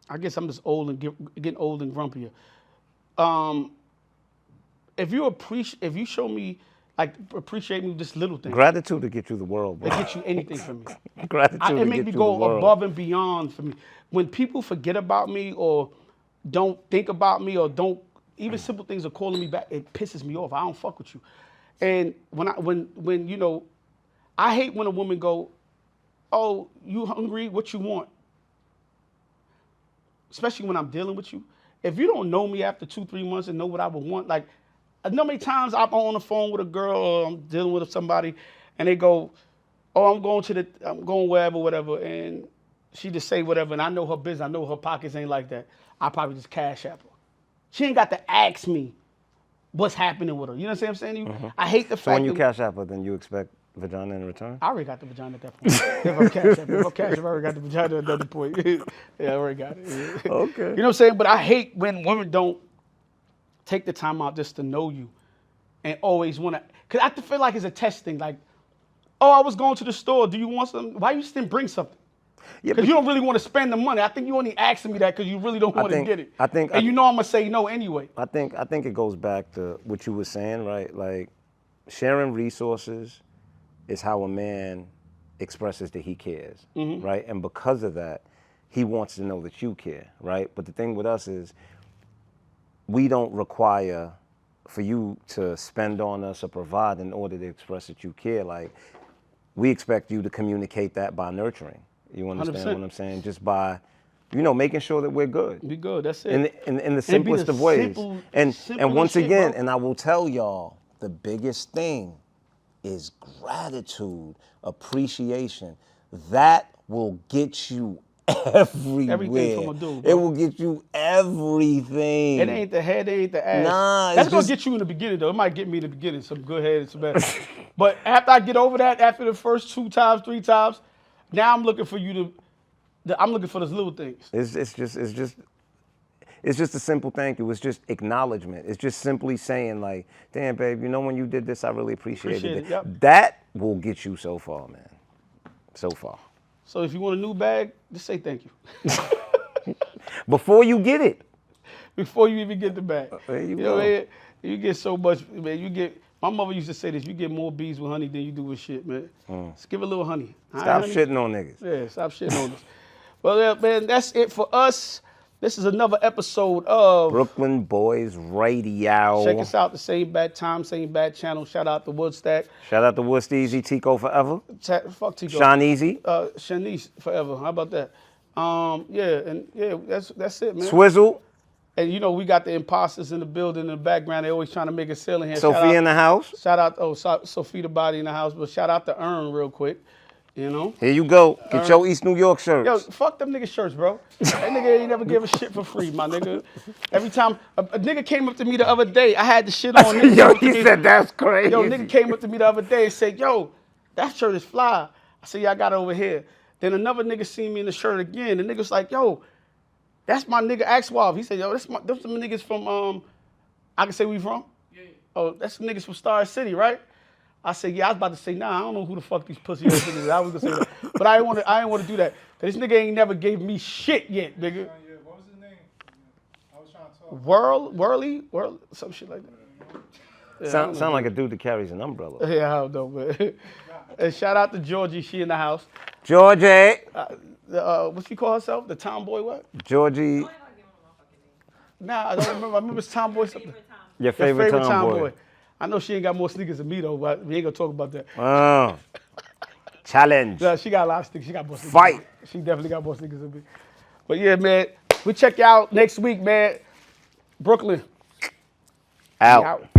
I guess I'm just old and getting old and grumpier. If you show me appreciate me with this little thing, Gratitude to get you the world, bro. it gets you anything from me. Gratitude to It get makes me you the go world. above and beyond for me. When people forget about me or don't think about me or don't even simple things are calling me back, it pisses me off. I don't fuck with you. And when you know, I hate when a woman go, oh, you hungry? What you want? Especially when I'm dealing with you. If you don't know me after 2-3 months and know what I would want, like, I know many times I'm on the phone with a girl or I'm dealing with somebody and they go, oh, I'm going wherever, whatever, and she just say whatever, and I know her business, I know her pockets ain't like that. I probably just cash app her. She ain't got to ask me what's happening with her. You know what I'm saying to you? Mm-hmm. I hate the fact So when you that cash out, but then you expect vagina in return? I already got the vagina at that point. If I'm cash app, I already got the vagina at that point. Yeah, I already got it. Okay. You know what I'm saying? But I hate when women don't take the time out just to know you and always want to, because I feel like it's a test thing. Like, oh, I was going to the store. Do you want something? Why you didn't bring something? Yeah, Because you don't really want to spend the money. I think you only asking me that because you really don't want to get it. And you know I'm going to say no anyway. I think it goes back to what you were saying, right? Like, sharing resources is how a man expresses that he cares, right? And because of that, he wants to know that you care, right? But the thing with us is we don't require for you to spend on us or provide in order to express that you care. Like, we expect you to communicate that by nurturing. You understand 100%. what I'm saying? Just by, making sure that we're good. Be good. That's it. In the simplest of ways. And once shit, again, bro. and I will tell y'all, the biggest thing is gratitude, appreciation. That will get you everywhere. Everything from a dude, It bro. will get you everything. It ain't the head, it ain't the ass. Nah, That's it's gonna just- get you in the beginning though. It might get me in the beginning, some good head and some bad. But after I get over that, after the first 2 times, 3 times, now I'm looking for you I'm looking for those little things. It's just a simple thank you. It's just acknowledgement. It's just simply saying like, damn, babe, when you did this, I really appreciated Appreciate it. it, yep. That will get you so far, man. So far. So if you want a new bag, just say thank you. Before you get it. Before you even get the bag. There you know, go. man, you get so much, man. My mother used to say this, you get more bees with honey than you do with shit, man. Just give a little honey. Stop honey? shitting on niggas. Yeah, stop shitting on us. Well, yeah, man, that's it for us. This is another episode of Brooklyn Boys Radio. Check us out, the same bad time, same bad channel. Shout out to Woodstack. Shout out to Woodsteezy, Tico Forever. Fuck Tico. Sean Easy. Shanice forever. How about that? That's it, man. Swizzle. And we got the imposters in the building in the background. They always trying to make a sale in here. Sophia in the house. Shout out, Sophia the body in the house. But shout out to Earn real quick. Here you go. Get your East New York shirts. Yo, fuck them nigga shirts, bro. That nigga ain't never give a shit for free, my nigga. Every time a nigga came up to me the other day, I had the shit on. Nigga Yo, he said that's crazy. Yo, nigga came up to me the other day and said, yo, that shirt is fly. I said, yeah, I got it over here. Then another nigga seen me in the shirt again. The nigga's like, yo, that's my nigga Axwald. He said, yo, those some niggas from, I can say where you from? Yeah. Oh, that's some niggas from Star City, right? I said, yeah, I was about to say, nah, I don't know who the fuck these pussy ass niggas is. I was gonna say that. But I didn't want to do that. Cause this nigga ain't never gave me shit yet, nigga. What was his name? I was trying to talk. Worley, some shit like that. Sound like a dude that carries an umbrella. Yeah, I don't know, man. And shout out to Georgie, she in the house. Georgie. What she call herself? The tomboy what? Georgie. Nah, I don't remember. I remember it's tomboy something. Your favorite tomboy. I know she ain't got more sneakers than me though, but we ain't gonna talk about that. Oh. Challenge. Yeah, she got a lot of sneakers. She got more sneakers. Fight. Than me. She definitely got more sneakers than me. But yeah, man, we check you out next week, man. Brooklyn. Out. We out.